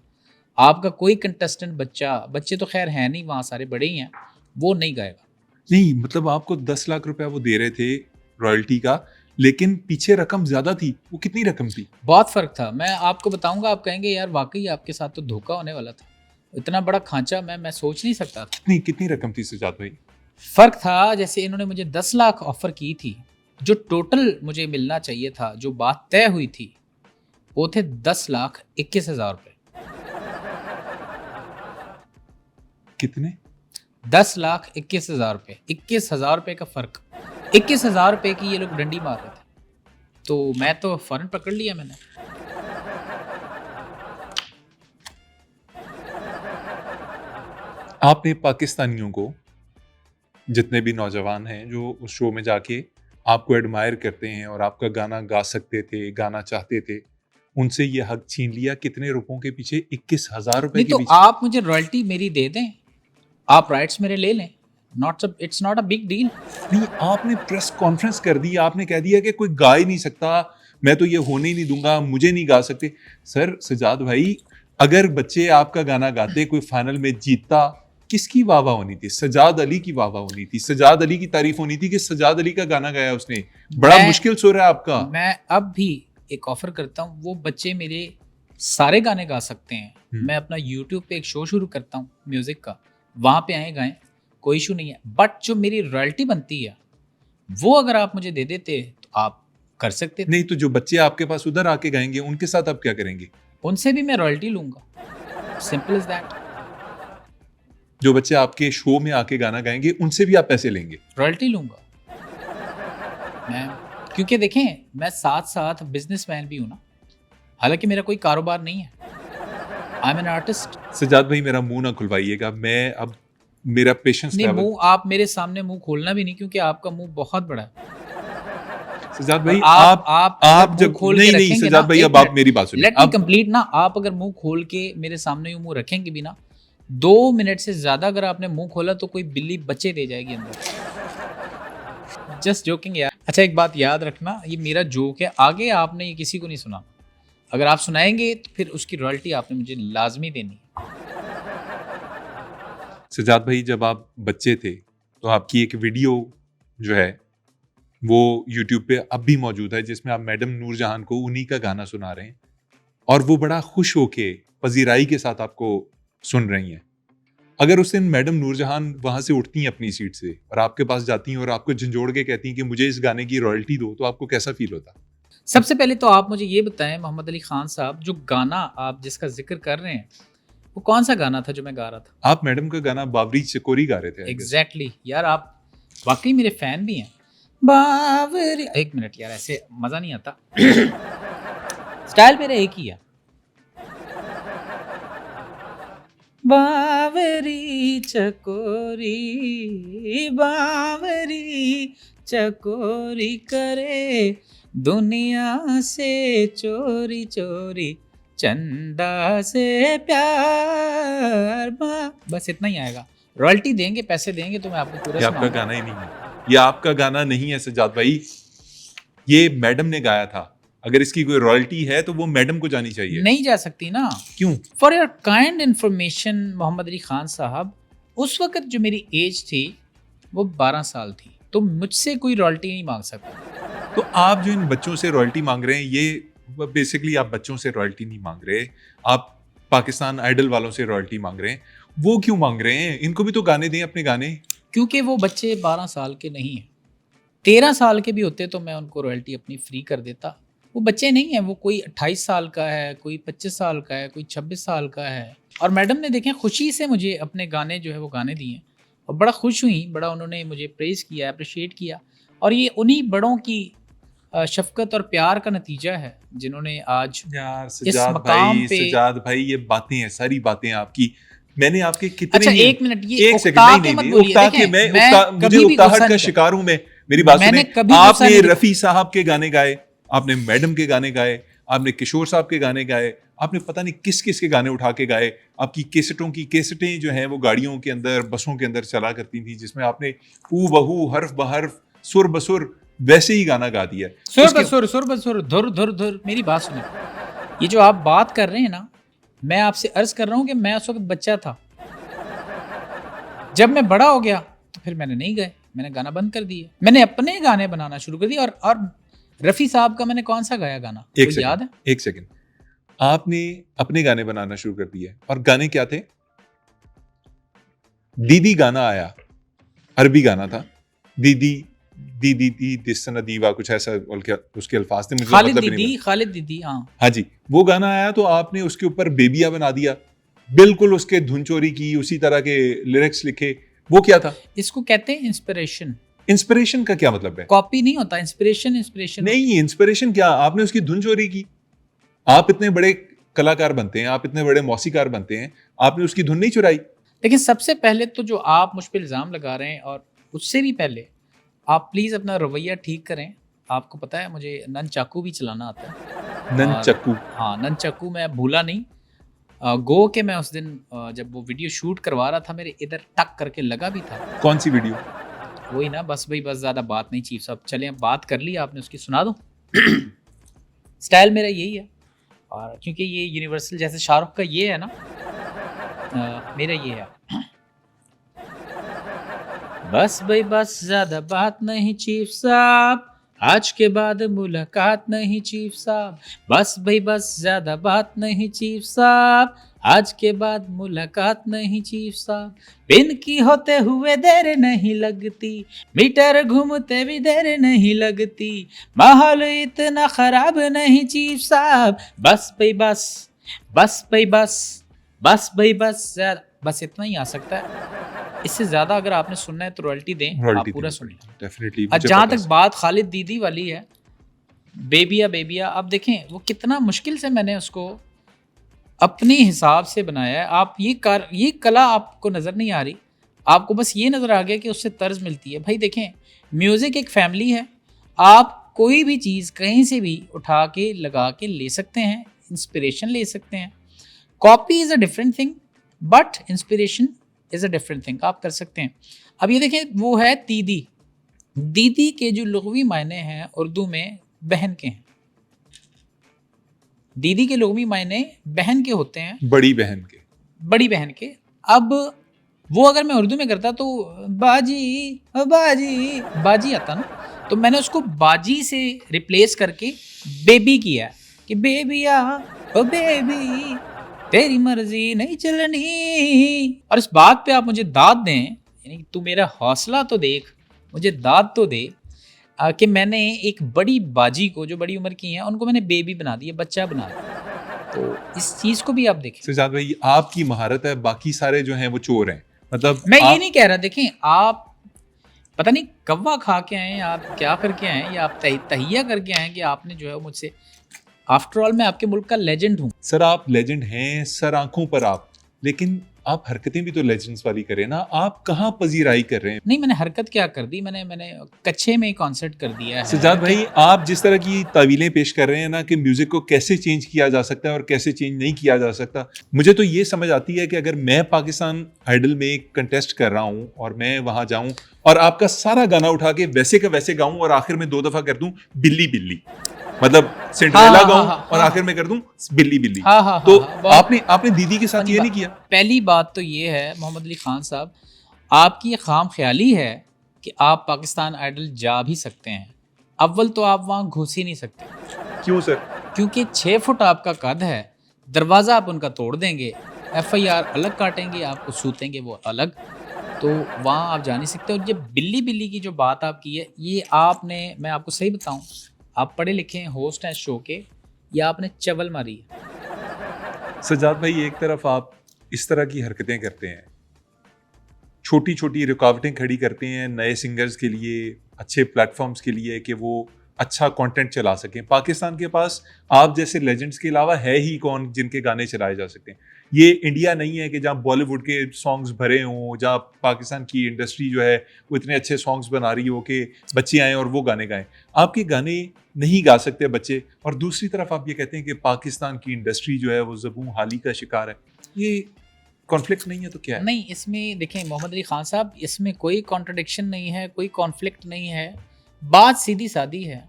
आपका कोई कंटेस्टेंट बच्चे तो ख़ैर हैं नहीं वहाँ सारे बड़े ही हैं, वो नहीं गाएगा। नहीं, मतलब आपको 10 लाख रुपया वो दे रहे थे रॉयल्टी का, लेकिन पीछे रकम ज़्यादा थी। वो कितनी रकम थी? बहुत फ़र्क था। मैं आपको बताऊँगा, आप कहेंगे यार वाक़ई आपके साथ तो धोखा होने वाला था। इतना बड़ा खाँचा मैं सोच नहीं सकता था। कितनी कितनी रकम थी सज्जाद भाई? फ़र्क था जैसे इन्होंने मुझे 10 लाख ऑफ़र की थी, जो टोटल मुझे मिलना चाहिए था, जो बात तय हुई थी, वो थे 10,21,000 रुपए। कितने? 10,21,000 रुपए, 21,000 रुपए का फ़र्क। 21,000 रुपए की ये लोग डंडी मार रहे थे। तो मैं तो फ़ौरन पकड़ लिया मैंने। आपने पाकिस्तानियों को, जितने भी नौजवान हैं जो उस शो में जाके आपको एडमायर करते हैं और आपका गाना गा सकते थे, गाना चाहते थे, उनसे ये हक छीन लिया कितने रुपयों के पीछे? 21,000 रुपए नहीं के तो पीछे। आप मुझे रॉयल्टी मेरी दे दें, आप राइट्स मेरे ले लें। It's not a big deal. नहीं, आपने प्रेस कॉन्फ्रेंस कर दी, आपने कह दिया कि कोई गा ही नहीं सकता, मैं तो ये होने ही नहीं दूंगा, मुझे नहीं गा सकते। सर सजाद भाई, अगर बच्चे आपका गाना गाते, कोई फाइनल में जीतता, किसकी वाहवाह होनी थी? सजाद अली की वाहवाह होनी थी, सजाद अली की तारीफ होनी थी कि सजाद अली का गाना गाया उसने। बड़ा मैं- मुश्किल सो रहा है आपका। मैं अब भी एक ऑफर करता हूँ, वो बच्चे मेरे सारे गाने गा सकते हैं। मैं अपना यूट्यूब पे एक शो शुरू करता हूँ म्यूजिक का, वहां पे आए गाएं, कोई इशू नहीं है। बट जो मेरी रॉयल्टी बनती है वो अगर आप मुझे दे देते तो आप कर सकते थे। नहीं तो जो बच्चे आपके पास उधर आके गाएंगे, उनके साथ आप क्या करेंगे? उनसे भी मैं रॉयल्टी लूंगा, सिंपल इज दैट। जो बच्चे आपके शो में आके गाना गाएंगे, उनसे भी आप पैसे लेंगे? रॉयल्टी लूंगा मैं, क्योंकि देखें मैं साथ साथ बिजनेसमैन भी हूं ना, हालांकि मेरा कोई कारोबार नहीं है। I am an artist. Sajad भाई, मेरा मुंह ना खुलवाइएगा, मैं अब मेरा पेशेंस नहीं, लेवल। मुंह आप मेरे सामने मुंह खोलना भी नहीं, क्योंकि आपका मुंह बहुत बड़ा है। सजाद भाई, आप आप मुंह जब खोल नहीं के नहीं रखेंगे सजाद ना, भाई, एक अब आप मिनट, मेरी बात सुनिए। लेट मी अब कंप्लीट ना। आप अगर मुंह खोल के मेरे सामने यूं मुंह रखेंगे भी ना, 2 मिनट से ज्यादा अगर आपने मुंह खोला तो कोई बिल्ली बच्चे दे जाएगी अंदर। जस्ट जोकिंग यार। अच्छा एक बात याद रखना, ये मेरा जोक है, आगे आपने ये किसी को नहीं सुना। अगर आप सुनाएंगे तो फिर उसकी रॉयल्टी आपने मुझे लाजमी देनी है। सजाद भाई, जब आप बच्चे थे तो आपकी एक वीडियो जो है वो यूट्यूब पे अब भी मौजूद है, जिसमें आप मैडम नूरजहान को उन्हीं का गाना सुना रहे हैं और वो बड़ा खुश होके पजीराई के साथ आपको सुन रही हैं। अगर उस दिन मैडम नूरजहान वहां से उठती हैं अपनी सीट से और आपके पास जाती हैं और आपको झंझोड़ के कहती हैं कि मुझे इस गाने की रॉयल्टी दो, तो आपको कैसा फील होता? सबसे पहले तो आप मुझे ये बताएं मोहम्मद अली खान साहब, जो गाना आप जिसका जिक्र कर रहे हैं वो कौन सा गाना था जो मैं गा रहा था? आप मैडम का गाना बावरी चकोरी गा रहे थे, I guess। एग्जैक्टली यार, आप वाकई मेरे फैन भी हैं। बावरी, एक मिनट यार, ऐसे मजा नहीं आता। स्टाइल मेरा एक ही है। बावरी चकोरी, बावरी चकोरी करे दुनिया से चोरी चोरी, चंदा से प्यार। बस इतना ही आएगा। रॉयल्टी देंगे, पैसे देंगे तो मैं आपको पूरा ये आपका सुनाऊंगा। गाना ही नहीं है, ये आपका गाना नहीं है सजाद भाई, ये मैडम ने गाया था। अगर इसकी कोई रॉयल्टी है तो वो मैडम को जानी चाहिए। नहीं जा सकती ना। क्यों? For your kind information Mohammad Ali Khan साहब, उस वक्त जो मेरी एज थी वो 12 साल थी, तो मुझसे कोई रॉयल्टी नहीं मांग सकता। तो आप जो इन बच्चों से रॉयल्टी मांग रहे हैं, ये बेसिकली आप बच्चों से रॉयल्टी नहीं मांग रहे, आप पाकिस्तान आइडल वालों से रॉयल्टी मांग रहे हैं। वो क्यों मांग रहे हैं? इनको भी तो गाने दें अपने गाने। क्योंकि वो बच्चे 12 साल के नहीं हैं। 13 साल के भी होते तो मैं उनको रॉयल्टी अपनी फ्री कर देता। वो बच्चे नहीं हैं, वो कोई 28 साल का है, कोई 25 साल का है, कोई 26 साल का है। और मैडम ने देखें खुशी से मुझे अपने गाने जो है वो गाने दिए और बड़ा खुश हुई, बड़ा उन्होंने मुझे प्रेज़ किया, अप्रिशिएट किया। और ये उन्हीं बड़ों की शफ़क़त और प्यार का नतीजा है जिन्होंने आज यार इस मकाम पे। सजाद भाई, ये बातें हैं, सारी बातें हैं आपकी। मैंने आपके कितने अच्छा ही, एक मिनट, ये एक सेकंड, उकता नहीं के नहीं मत नहीं, बोलिए। उकता के देखें, मैं मैं मुझे कभी भी उकताहट गुस्सा का नहीं शिकार हूं मैं। मेरी बात मैंने सुने, कभी गुस्सा आपने नहीं दिखाया। रफी साहब के गाने गाए, आपने मैडम के गाने गाए, आपने किशोर साहब के गाने गाए, आपने पता नहीं किस किस के गाने उठा के गाए। आपकी कैसेटों की कैसेटें जो हैं वो गाड़ियों के अंदर, बसों के अंदर चला करती थी, जिसमें आपने ऊ बहू, हर्फ बहर्फ, सुर बसुर वैसे ही गाना गा दिया। सुर उसके बसुर, सुर बसुर, धुर धुर धुर। मेरी बात सुनो, ये जो आप बात कर रहे हैं ना, मैं आपसे अर्ज कर रहा हूँ कि मैं उस वक्त बच्चा था। जब मैं बड़ा हो गया तो फिर मैंने नहीं गए, मैंने गाना बंद कर दिया, मैंने अपने गाने बनाना शुरू कर दिया। और रफ़ी साहब का मैंने कौन सा गाया गाना, एक कोई याद है? एक सेकंड, आपने अपने गाने बनाना शुरू कर दिए, और गाने क्या थे? दीदी गाना आया, अरबी गाना था। दीदी दीदी दी दिसन दीवा, कुछ ऐसा उसके अल्फाज थे, मुझे खालिद मतलब नहीं दीदी, पता। खालिद दीदी, हाँ। हाँ जी, वो गाना आया तो आपने उसके ऊपर बेबिया बना दिया, बिल्कुल उसके धुन चोरी की, उसी तरह के लिरिक्स लिखे। वो क्या था? इसको कहते हैं इंस्पिरेशन। इंस्पिरेशन का क्या मतलब है? कॉपी नहीं होता, इंस्पिरेशन इंस्पिरेशन। नहीं, इंस्पिरेशन क्या? आपने उसकी धुन चोरी की। आप इतने बड़े कलाकार बनते हैं, आप इतने बड़े मौसीकार बनते हैं, आपने उसकी धुन नहीं चुराई। लेकिन सबसे पहले तो जो आप मुझ पर इल्ज़ाम लगा रहे हैं, और उससे भी पहले आप प्लीज़ अपना रवैया ठीक करें। आपको पता है मुझे नन चाकू भी चलाना आता है। नन और चक्कू। हाँ, नन चाकू मैं भूला नहीं। गो के मैं उस दिन जब वो वीडियो शूट करवा रहा था, मेरे इधर टक करके लगा भी था। कौन सी वीडियो? वही ना, बस भाई बस, ज़्यादा बात नहीं चीफ साहब, चलें अब बात कर ली आपने, उसकी सुना दूँ? स्टाइल मेरा यही है, और क्योंकि ये यूनिवर्सल जैसे शाहरुख का ये है ना, मेरा ये है। बस भाई बस, ज़्यादा बात नहीं चीफ साहब, आज के बाद मुलाकात नहीं चीफ साहब। बस भाई बस, ज़्यादा बात नहीं चीफ साहब, आज के बाद मुलाकात नहीं चीफ साहब। बिन की होते हुए देर नहीं लगती, मीटर घूमते भी देर नहीं लगती, माहौल इतना ख़राब नहीं चीफ साहब। बस भाई बस, बस भाई बस, बस भाई बस, बस इतना ही आ सकता है। इससे ज़्यादा अगर आपने सुनना है तो रॉयल्टी दें, आप पूरा सुन लें। डेफिनेटली। और जहाँ तक बात खालिद दीदी वाली है, बेबिया बेबिया, आप देखें वो कितना मुश्किल से मैंने उसको अपने हिसाब से बनाया है। आप ये कला आपको नज़र नहीं आ रही, आपको बस ये नज़र आ गया कि उससे तर्ज मिलती है। भाई देखें, म्यूज़िक एक फैमिली है, आप कोई भी चीज़ कहीं से भी उठा के लगा के ले सकते हैं, इंस्पिरेशन ले सकते हैं। Copy is a different thing, but inspiration is a different thing, आप कर सकते हैं। अब ये देखें, वो है दीदी। दीदी के जो लुग़वी मायने हैं उर्दू में बहन के हैं। दीदी के लोगमी मायने बहन के होते हैं, बड़ी बहन के। बड़ी बहन के। अब वो अगर मैं उर्दू में करता तो बाजी बाजी बाजी आता ना, तो मैंने उसको बाजी से रिप्लेस करके बेबी किया कि बेबिया ओ बेबी तेरी मर्जी नहीं चलनी। और इस बात पे आप मुझे दाद दें, यानी कि तू मेरा हौसला तो देख, मुझे दाद तो दे कि मैंने एक बड़ी बाजी को, जो बड़ी उम्र की हैं, उनको मैंने बेबी बना दिया, बच्चा बना दिया। तो इस चीज़ को भी आप देखें। सजाद भाई, आपकी महारत है, बाकी सारे जो हैं वो चोर हैं। मतलब मैं ये आप नहीं कह रहा, देखें आप पता नहीं कव्वा खा के आए हैं, आप क्या करके आए हैं, या आप तहिया करके आए हैं कि आपने जो है वो मुझसे, आफ्टर ऑल मैं आपके मुल्क का लेजेंड हूँ। सर, आप लेजेंड हैं सर आंखों पर आप, लेकिन आप हरकतें भी तो लेजेंड्स वाली करें ना। आप कहाँ पजीराई कर रहे हैं? नहीं, मैंने हरकत क्या कर दी, मैंने कच्चे में कॉन्सर्ट कर दिया है। सजाद भाई, आप जिस तरह की तावीलें पेश कर रहे हैं ना कि म्यूजिक को कैसे चेंज किया जा सकता है और कैसे चेंज नहीं किया जा सकता, मुझे तो ये समझ आती है कि अगर मैं पाकिस्तान आइडल में कंटेस्ट कर रहा हूँ और मैं वहां जाऊं और आपका सारा गाना उठा के वैसे का वैसे गाऊं और आखिर में 2 दफा कर दूं बिल्ली बिल्ली, मतलब सिंड्रेला हाँ, गाऊं हाँ, और हाँ, आखिर में कर दूं बिल्ली बिल्ली। हाँ हाँ तो हाँ, बहुत आपने दीदी के साथ फनी ये नहीं बात। किया? पहली बात तो ये है मोहम्मद अली खान साहब, आपकी ये खाम ख्याली है कि आप पाकिस्तान आइडल जा भी सकते हैं। अव्वल तो आप वहाँ घुस ही नहीं सकते, क्यों सर? क्योंकि 6 फुट आपका कद है, दरवाज़ा आप उनका तोड़ देंगे, FIR अलग काटेंगे, आपको सूतेंगे वो अलग, तो वहाँ आप जा नहीं सकते। और ये बिल्ली बिल्ली की जो बात आप की है, ये आपने, मैं आपको सही बताऊँ, आप पढ़े लिखे हैं, होस्ट हैं शो के, या आपने चवल मारी है। सजाद भाई, एक तरफ आप इस तरह की हरकतें करते हैं, छोटी छोटी रुकावटें खड़ी करते हैं नए सिंगर्स के लिए, अच्छे प्लेटफॉर्म्स के लिए कि वो अच्छा कंटेंट चला सकें। पाकिस्तान के पास आप जैसे लेजेंड्स के अलावा है ही कौन जिनके गाने चलाए जा सकते हैं? ये इंडिया नहीं है कि जहाँ बॉलीवुड के सॉन्ग्स भरे हों, जहाँ पाकिस्तान की इंडस्ट्री जो है वो इतने अच्छे सॉन्ग्स बना रही हो कि बच्चे आएँ और वो गाने गाएं। आपके गाने नहीं गा सकते बच्चे, और दूसरी तरफ आप ये कहते हैं कि पाकिस्तान की इंडस्ट्री जो है वो ज़बूं हाली का शिकार है। ये कॉन्फ्लिक्ट नहीं है तो क्या है? नहीं, इसमें देखें मोहम्मद अली खान साहब, इसमें कोई कॉन्ट्रडिक्शन नहीं है, कोई कॉन्फ्लिक्ट नहीं है, बात सीधी सादी है।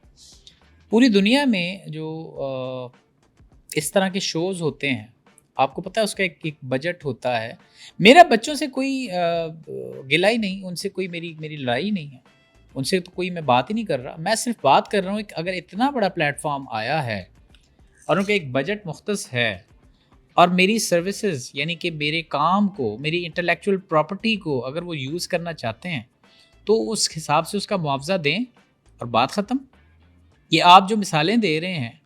पूरी दुनिया में जो इस तरह के शोज़ होते हैं, आपको पता है उसका एक बजट होता है। मेरा बच्चों से कोई गिला ही नहीं, उनसे कोई मेरी लड़ाई नहीं है, उनसे तो कोई मैं बात ही नहीं कर रहा। मैं सिर्फ बात कर रहा हूँ कि अगर इतना बड़ा प्लेटफॉर्म आया है और उनका एक बजट मुख्तस है, और मेरी सर्विसेज यानी कि मेरे काम को, मेरी इंटेलेक्चुअल प्रॉपर्टी को अगर वो यूज़ करना चाहते हैं, तो उस हिसाब से उसका मुआवजा दें और बात ख़त्म। ये आप जो मिसालें दे रहे हैं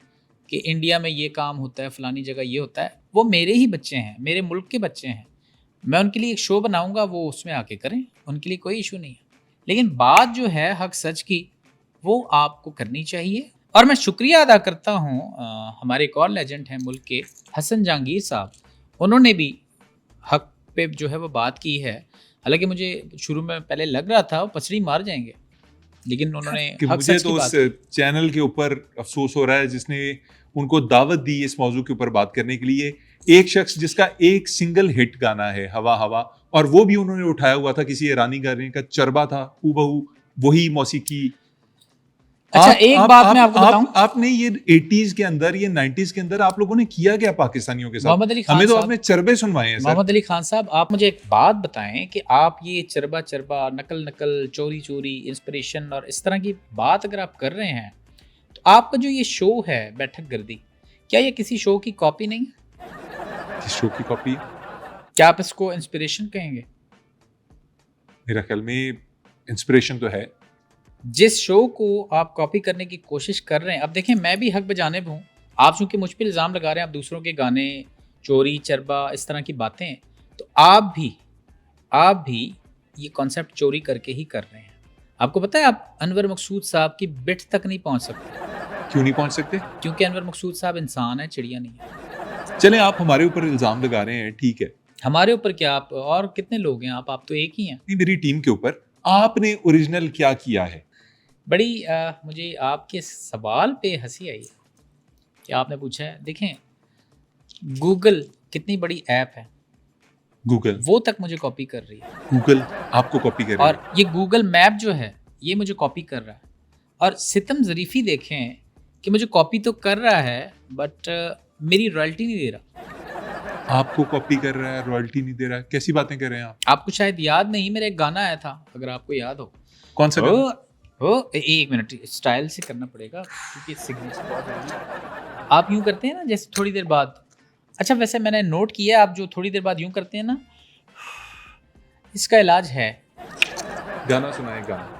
कि इंडिया में ये काम होता है, फ़लानी जगह ये होता है, वो मेरे ही बच्चे हैं, मेरे मुल्क के बच्चे हैं। मैं उनके लिए एक शो बनाऊंगा, वो उसमें आके करें, उनके लिए कोई इशू नहीं है। लेकिन बात जो है हक सच की, वो आपको करनी चाहिए। और मैं शुक्रिया अदा करता हूँ हमारे एक और लेजेंड हैं मुल्क के, हसन जहांगीर साहब, उन्होंने भी हक पे जो है वो बात की है। हालांकि मुझे शुरू में पहले लग रहा था वो पसड़ी मार जाएंगे, लेकिन उन्होंने कि हक मुझे सच तो की उस बात की। चैनल के ऊपर अफसोस हो रहा है जिसने उनको दावत दी इस मौजू के ऊपर बात करने के लिए। एक शख्स जिसका एक सिंगल हिट गाना है हवा हवा, और वो भी उन्होंने उठाया हुआ था किसी ईरानी गाने का, चरबा था हूबहू वही मौसीकी। अच्छा, एक बात मैं आपको बताऊं, आपने ये 80s के अंदर, ये 90s के अंदर आप लोगों ने किया क्या पाकिस्तानियों के साथ? मोहम्मद अली खान हमें तो साहब, आपने चरबे सुनवाए हैं सर। मोहम्मद अली खान साहब, आप मुझे एक बात बताएं कि आप ये चरबा चरबा, नकल नकल, चोरी चोरी, इंस्पिरेशन और इस तरह की बात अगर आप कर रहे हैं, तो आपका जो ये शो है बैठक गर्दी, क्या ये किसी शो की कॉपी नहीं है? किस शो की कॉपी? क्या आप इसको इंस्पिरेशन कहेंगे? मेरा ख्याल में इंस्पिरेशन तो है। जिस शो को आप कॉपी करने की कोशिश कर रहे हैं, अब देखें मैं भी हक बजाने हूँ, आप चूंकि मुझ पर इल्ज़ाम लगा रहे हैं, आप दूसरों के गाने चोरी चरबा इस तरह की बातें, तो आप भी ये कॉन्सेप्ट चोरी करके ही कर रहे हैं। आपको पता है आप अनवर मकसूद साहब की बिट तक नहीं पहुंच सकते, क्यों नहीं पहुंच सकते? क्योंकि अनवर मकसूद साहब इंसान है, चिड़िया नहीं है। चलें, आप हमारे ऊपर इल्जाम लगा रहे हैं, ठीक है। हमारे ऊपर क्या, आप और कितने लोग हैं? आप तो एक ही हैं। नहीं, मेरी टीम के ऊपर आपने ओरिजिनल क्या किया है? बड़ी मुझे आपके सवाल पे हंसी आई है कि आपने पूछा है। देखें, गूगल कितनी बड़ी ऐप है, गूगल वो तक मुझे कॉपी कर रही है। गूगल आपको कॉपी कर रही है। और ये गूगल मैप जो है ये मुझे कॉपी कर रहा है। और सितम ज़रीफ़ी देखें कि मुझे कॉपी तो कर रहा है, बट मेरी रॉयल्टी नहीं दे रहा। आपको कॉपी कर रहा है, रॉयल्टी नहीं दे रहा है, कैसी बातें कर रहे हैं आप? आपको शायद याद नहीं, मेरा एक गाना आया था, अगर आपको याद हो। कौन सा गाना? एक मिनट, स्टाइल से करना पड़ेगा क्योंकि सिग्नेचर बहुत जरूरी है। आप यूं करते हैं ना जैसे थोड़ी देर बाद, अच्छा वैसे मैंने नोट किया आप जो थोड़ी देर बाद यूं करते हैं ना, इसका इलाज है। गाना सुनाए, गाना।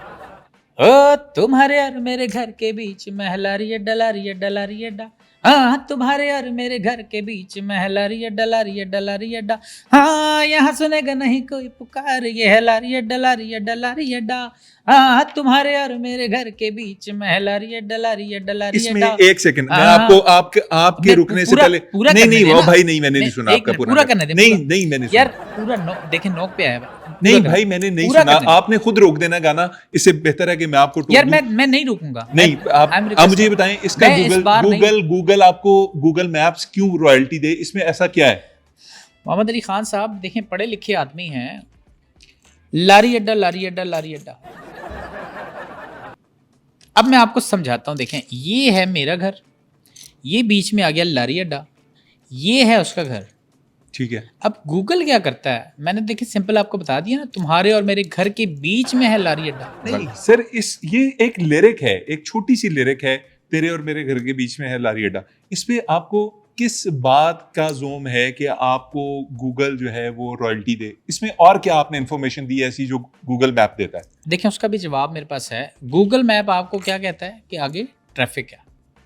ओ तुम्हारे और मेरे घर के बीच महला रही है डला रही है डला रही है डा, हाँ तुम्हारे और मेरे घर के बीच महला रही है डला रही है डला रही है डा, हाँ यहाँ सुनेगा नहीं कोई पुकार, ये हिला रही है डला रही है डला रही है डा, हाँ तुम्हारे और मेरे घर के बीच महला रही है डला रही है डला रही है इसमें डा। एक सेकंड, मैं आपको आपके रुकने से पहले पूरा नहीं करने नहीं दे वो ना। भाई नहीं, मैंने नहीं सुना आपका पूरा करने दे। नहीं नहीं मैंने यार सुना। पूरा देखे नोक पे आया नहीं भाई मैंने नहीं सुना, आपने खुद रोक देना गाना, इससे बेहतर है कि मैं आपको टोक यार दूं। मैं नहीं रोकूंगा। नहीं आप मुझे ये बताएं, इसका गूगल आपको गूगल मैप्स क्यों रॉयल्टी दे, इसमें ऐसा क्या है? मोहम्मद अली खान साहब देखें पढ़े लिखे आदमी हैं, लारी अड्डा लारी अड्डा लारी अड्डा। अब मैं आपको समझाता हूं, देखें ये है मेरा घर, ये बीच में आ गया लारी अड्डा, ये है उसका घर, ठीक है। अब गूगल क्या करता है, मैंने देखिए सिंपल आपको बता दिया ना, तुम्हारे और मेरे घर के बीच में है लारी अड्डा। नहीं सर, ये एक लिरिक है, एक छोटी सी लिरिक है, तेरे और मेरे घर के बीच में है लारी अड्डा। इस पे आपको किस बात का जोम है कि आपको गूगल जो है वो रॉयल्टी दे? इसमें और क्या आपने इंफॉर्मेशन दी ऐसी जो गूगल मैप देता है? देखें उसका भी जवाब मेरे पास है। गूगल मैप आपको क्या कहता है कि आगे ट्रैफिक है,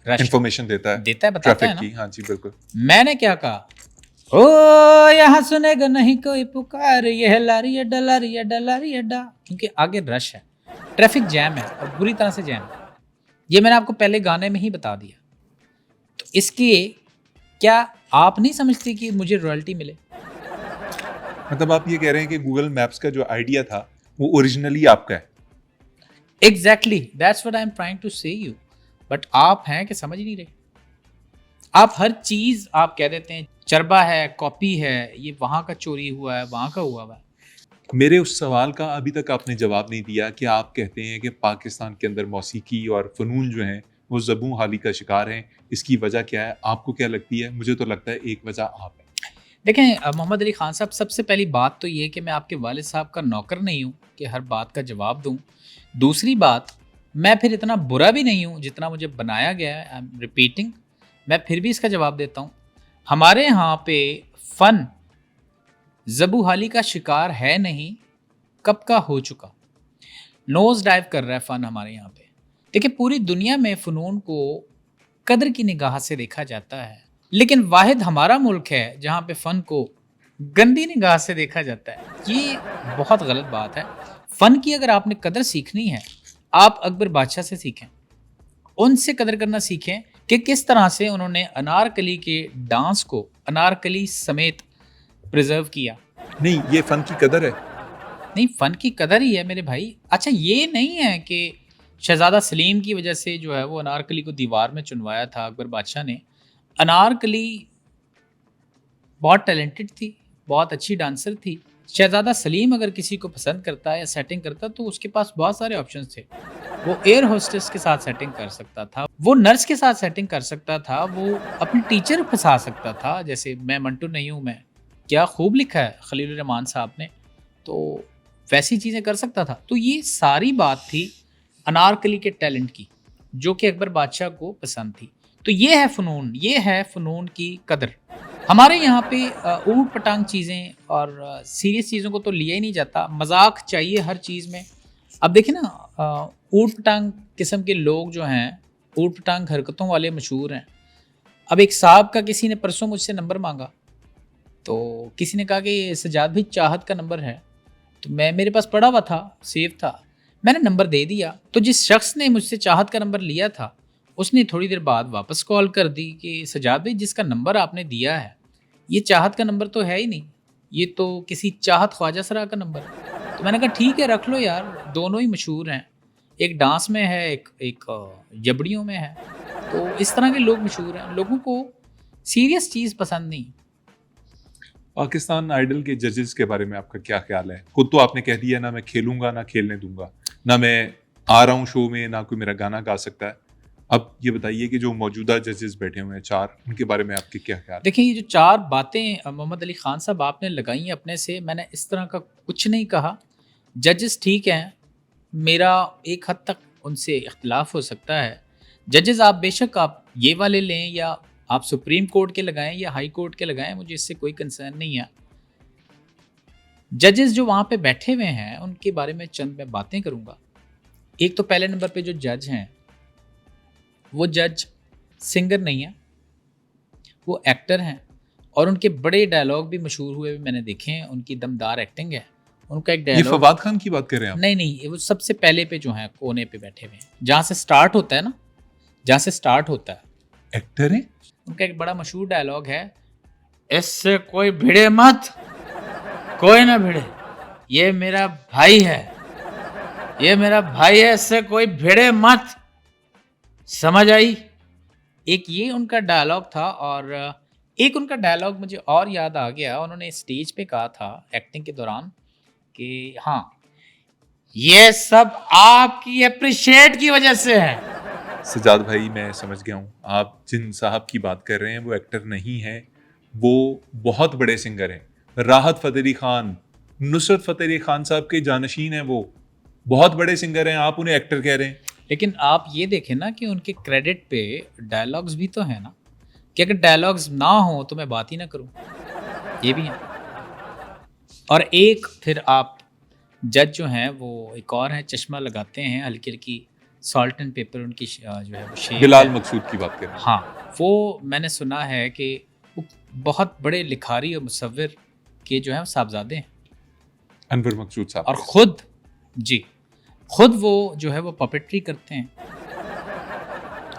इंफॉर्मेशन देता है, बताता है ना। हाँ जी बिल्कुल। मैंने क्या कहा, ओ यहाँ सुनेगा नहीं कोई पुकार, ये है लारी अड्डा लारी अड्डा लारी अड्डा, क्योंकि आगे रश है, ट्रैफिक जैम है और बुरी तरह से जैम है। ये मैंने आपको पहले गाने में ही बता दिया। तो इसके क्या आप नहीं समझते कि मुझे रॉयल्टी मिले? मतलब आप ये कह रहे हैं कि गूगल मैप्स का जो आइडिया था वो ओरिजिनली आपका है? Exactly, that's what I am trying to say you, but आप हैं कि समझ नहीं रहे। आप हर चीज आप कह देते हैं चरबा है, कॉपी है, ये वहां का चोरी हुआ है, वहां का हुआ है। मेरे उस सवाल का अभी तक आपने जवाब नहीं दिया कि आप कहते हैं कि पाकिस्तान के अंदर मौसीकी और फ़नून जो हैं वो ज़बूं हाली का शिकार हैं, इसकी वजह क्या है? आपको क्या लगती है? मुझे तो लगता है एक वजह आप है। देखें मोहम्मद अली खान साहब, सबसे पहली बात तो ये कि मैं आपके वालिद साहब का नौकर नहीं हूँ कि हर बात का जवाब दूँ। दूसरी बात, मैं फिर इतना बुरा भी नहीं हूँ जितना मुझे बनाया गया है। आई एम रिपीटिंग, मैं फिर भी इसका जवाब देता हूँ। हमारे यहाँ पे फ़न ज़बू हाली का शिकार है नहीं, कब का हो चुका, नोज डाइव कर रहा है फ़न हमारे यहाँ पे। देखिए पूरी दुनिया में फ़नून को कदर की निगाह से देखा जाता है, लेकिन वाहिद हमारा मुल्क है जहाँ पे फ़न को गंदी निगाह से देखा जाता है। ये बहुत गलत बात है। फ़न की अगर आपने कदर सीखनी है, आप अकबर बादशाह से सीखें, उनसे कदर करना सीखें कि किस तरह से उन्होंने अनारकली के डांस को अनारकली समेत प्रिजर्व किया। नहीं, ये फ़न की कदर है। नहीं, फ़न की कदर ही है मेरे भाई। अच्छा ये नहीं है कि शहज़ादा सलीम की वजह से जो है वो अनारकली को दीवार में चुनवाया था अकबर बादशाह ने। अनारकली बहुत टैलेंटेड थी, बहुत अच्छी डांसर थी। शहज़ादा सलीम अगर किसी को पसंद करता या सेटिंग करता तो उसके पास बहुत सारे ऑप्शंस थे। वो एयर होस्टेस के साथ सेटिंग कर सकता था, वो नर्स के साथ सेटिंग कर सकता था, वो अपने टीचर फंसा सकता था। जैसे मैं मंटू नहीं हूँ मैं, क्या खूब लिखा है खलील रहमान साहब ने, तो वैसी चीज़ें कर सकता था। तो ये सारी बात थी अनारकली के टैलेंट की, जो कि अकबर बादशाह को पसंद थी। तो ये है फ़नून, ये है फ़नून की कदर। हमारे यहाँ पे ऊट पटांग चीज़ें और सीरियस चीज़ों को तो लिया ही नहीं जाता, मजाक चाहिए हर चीज़ में। अब देखिए ना, ऊट पटांग किस्म के लोग जो हैं, ऊट पटांग हरकतों वाले मशहूर हैं। अब एक साहब का किसी ने परसों मुझसे नंबर मांगा, तो किसी ने कहा कि सजाद भाई चाहत का नंबर है, तो मेरे पास पड़ा हुआ था, सेव था, मैंने नंबर दे दिया। तो जिस शख्स ने मुझसे चाहत का नंबर लिया था उसने थोड़ी देर बाद वापस कॉल कर दी कि सजाद भाई जिसका नंबर आपने दिया है ये चाहत का नंबर तो है ही नहीं, ये तो किसी चाहत ख्वाजा सरा का नंबर है। तो मैंने कहा ठीक है रख लो यार, दोनों ही मशहूर हैं, एक डांस में है, एक जबड़ियों में है। तो इस तरह के लोग मशहूर हैं, लोगों को सीरियस चीज़ पसंद नहीं। पाकिस्तान आइडल के जजेस के बारे में आपका क्या ख्याल है? खुद तो आपने कह दिया ना मैं खेलूंगा ना खेलने दूंगा, ना मैं आ रहा हूँ शो में, ना कोई मेरा गाना गा सकता है। अब ये बताइए कि जो मौजूदा जजेस बैठे हुए हैं 4, उनके बारे में आपके क्या ख्याल? देखिए ये जो 4 बातें मोहम्मद अली ख़ान साहब आपने लगाई हैं अपने से, मैंने इस तरह का कुछ नहीं कहा। जजेस ठीक हैं, मेरा एक हद तक उनसे इख्तिलाफ़ हो सकता है। जजेस आप बेशक आप ये वाले लें या आप सुप्रीम कोर्ट के लगाएँ या हाई कोर्ट के लगाएँ, मुझे इससे कोई कंसर्न नहीं है। जजेस जो वहाँ पे बैठे हुए हैं, उनके बारे में चंद मैं बातें करूँगा। एक तो पहले नंबर पे जो जज हैं, वो जज सिंगर नहीं है, वो एक्टर हैं और उनके बड़े डायलॉग भी मशहूर हुए मैंने देखे हैं, उनकी दमदार एक्टिंग है। उनका एक ये डायलॉग फवाद खान की बात कर रहे हैं आप? नहीं, ये वो सबसे पहले पे जो हैं कोने पे बैठे हुए हैं, जहाँ से स्टार्ट होता है ना, जहाँ से स्टार्ट होता है। एक्टर हैं? उनका एक बड़ा मशहूर डायलॉग है, इससे कोई भिड़े मत, कोई ना भिड़े, ये मेरा भाई है, ये मेरा भाई है, इससे कोई भिड़े मत, समझ आई? एक ये उनका डायलॉग था और एक उनका डायलॉग मुझे और याद आ गया, उन्होंने स्टेज पे कहा था एक्टिंग के दौरान कि हाँ, ये सब आपकी अप्रिशिएट की वजह से है। सजाद भाई, मैं समझ गया हूँ आप जिन साहब की बात कर रहे हैं वो एक्टर नहीं है, वो बहुत बड़े सिंगर हैं। राहत फ़तेह अली खान, नुसरत फ़तेह अली खान साहब के जानशीन हैं, वो बहुत बड़े सिंगर हैं, आप उन्हें एक्टर कह रहे हैं। लेकिन आप ये देखें ना कि उनके क्रेडिट पे डायलॉग्स भी तो हैं ना, कि अगर डायलॉग्स ना हो तो मैं बात ही ना करूं, ये भी है। और एक फिर आप जज जो हैं वो एक और हैं, चश्मा लगाते हैं, हल्की हल्की सॉल्ट एंड पेपर उनकी जो है वो शेप बिलाल है। मकसूद की बात कर रहे हैं। हाँ, वो मैंने सुना है कि वो बहुत बड़े लिखारी और मुसव्विर के जो है वो साहबजादे हैं अनवर मकसूद साहब। और खुद जी खुद वो जो है वो पपेट्री करते हैं।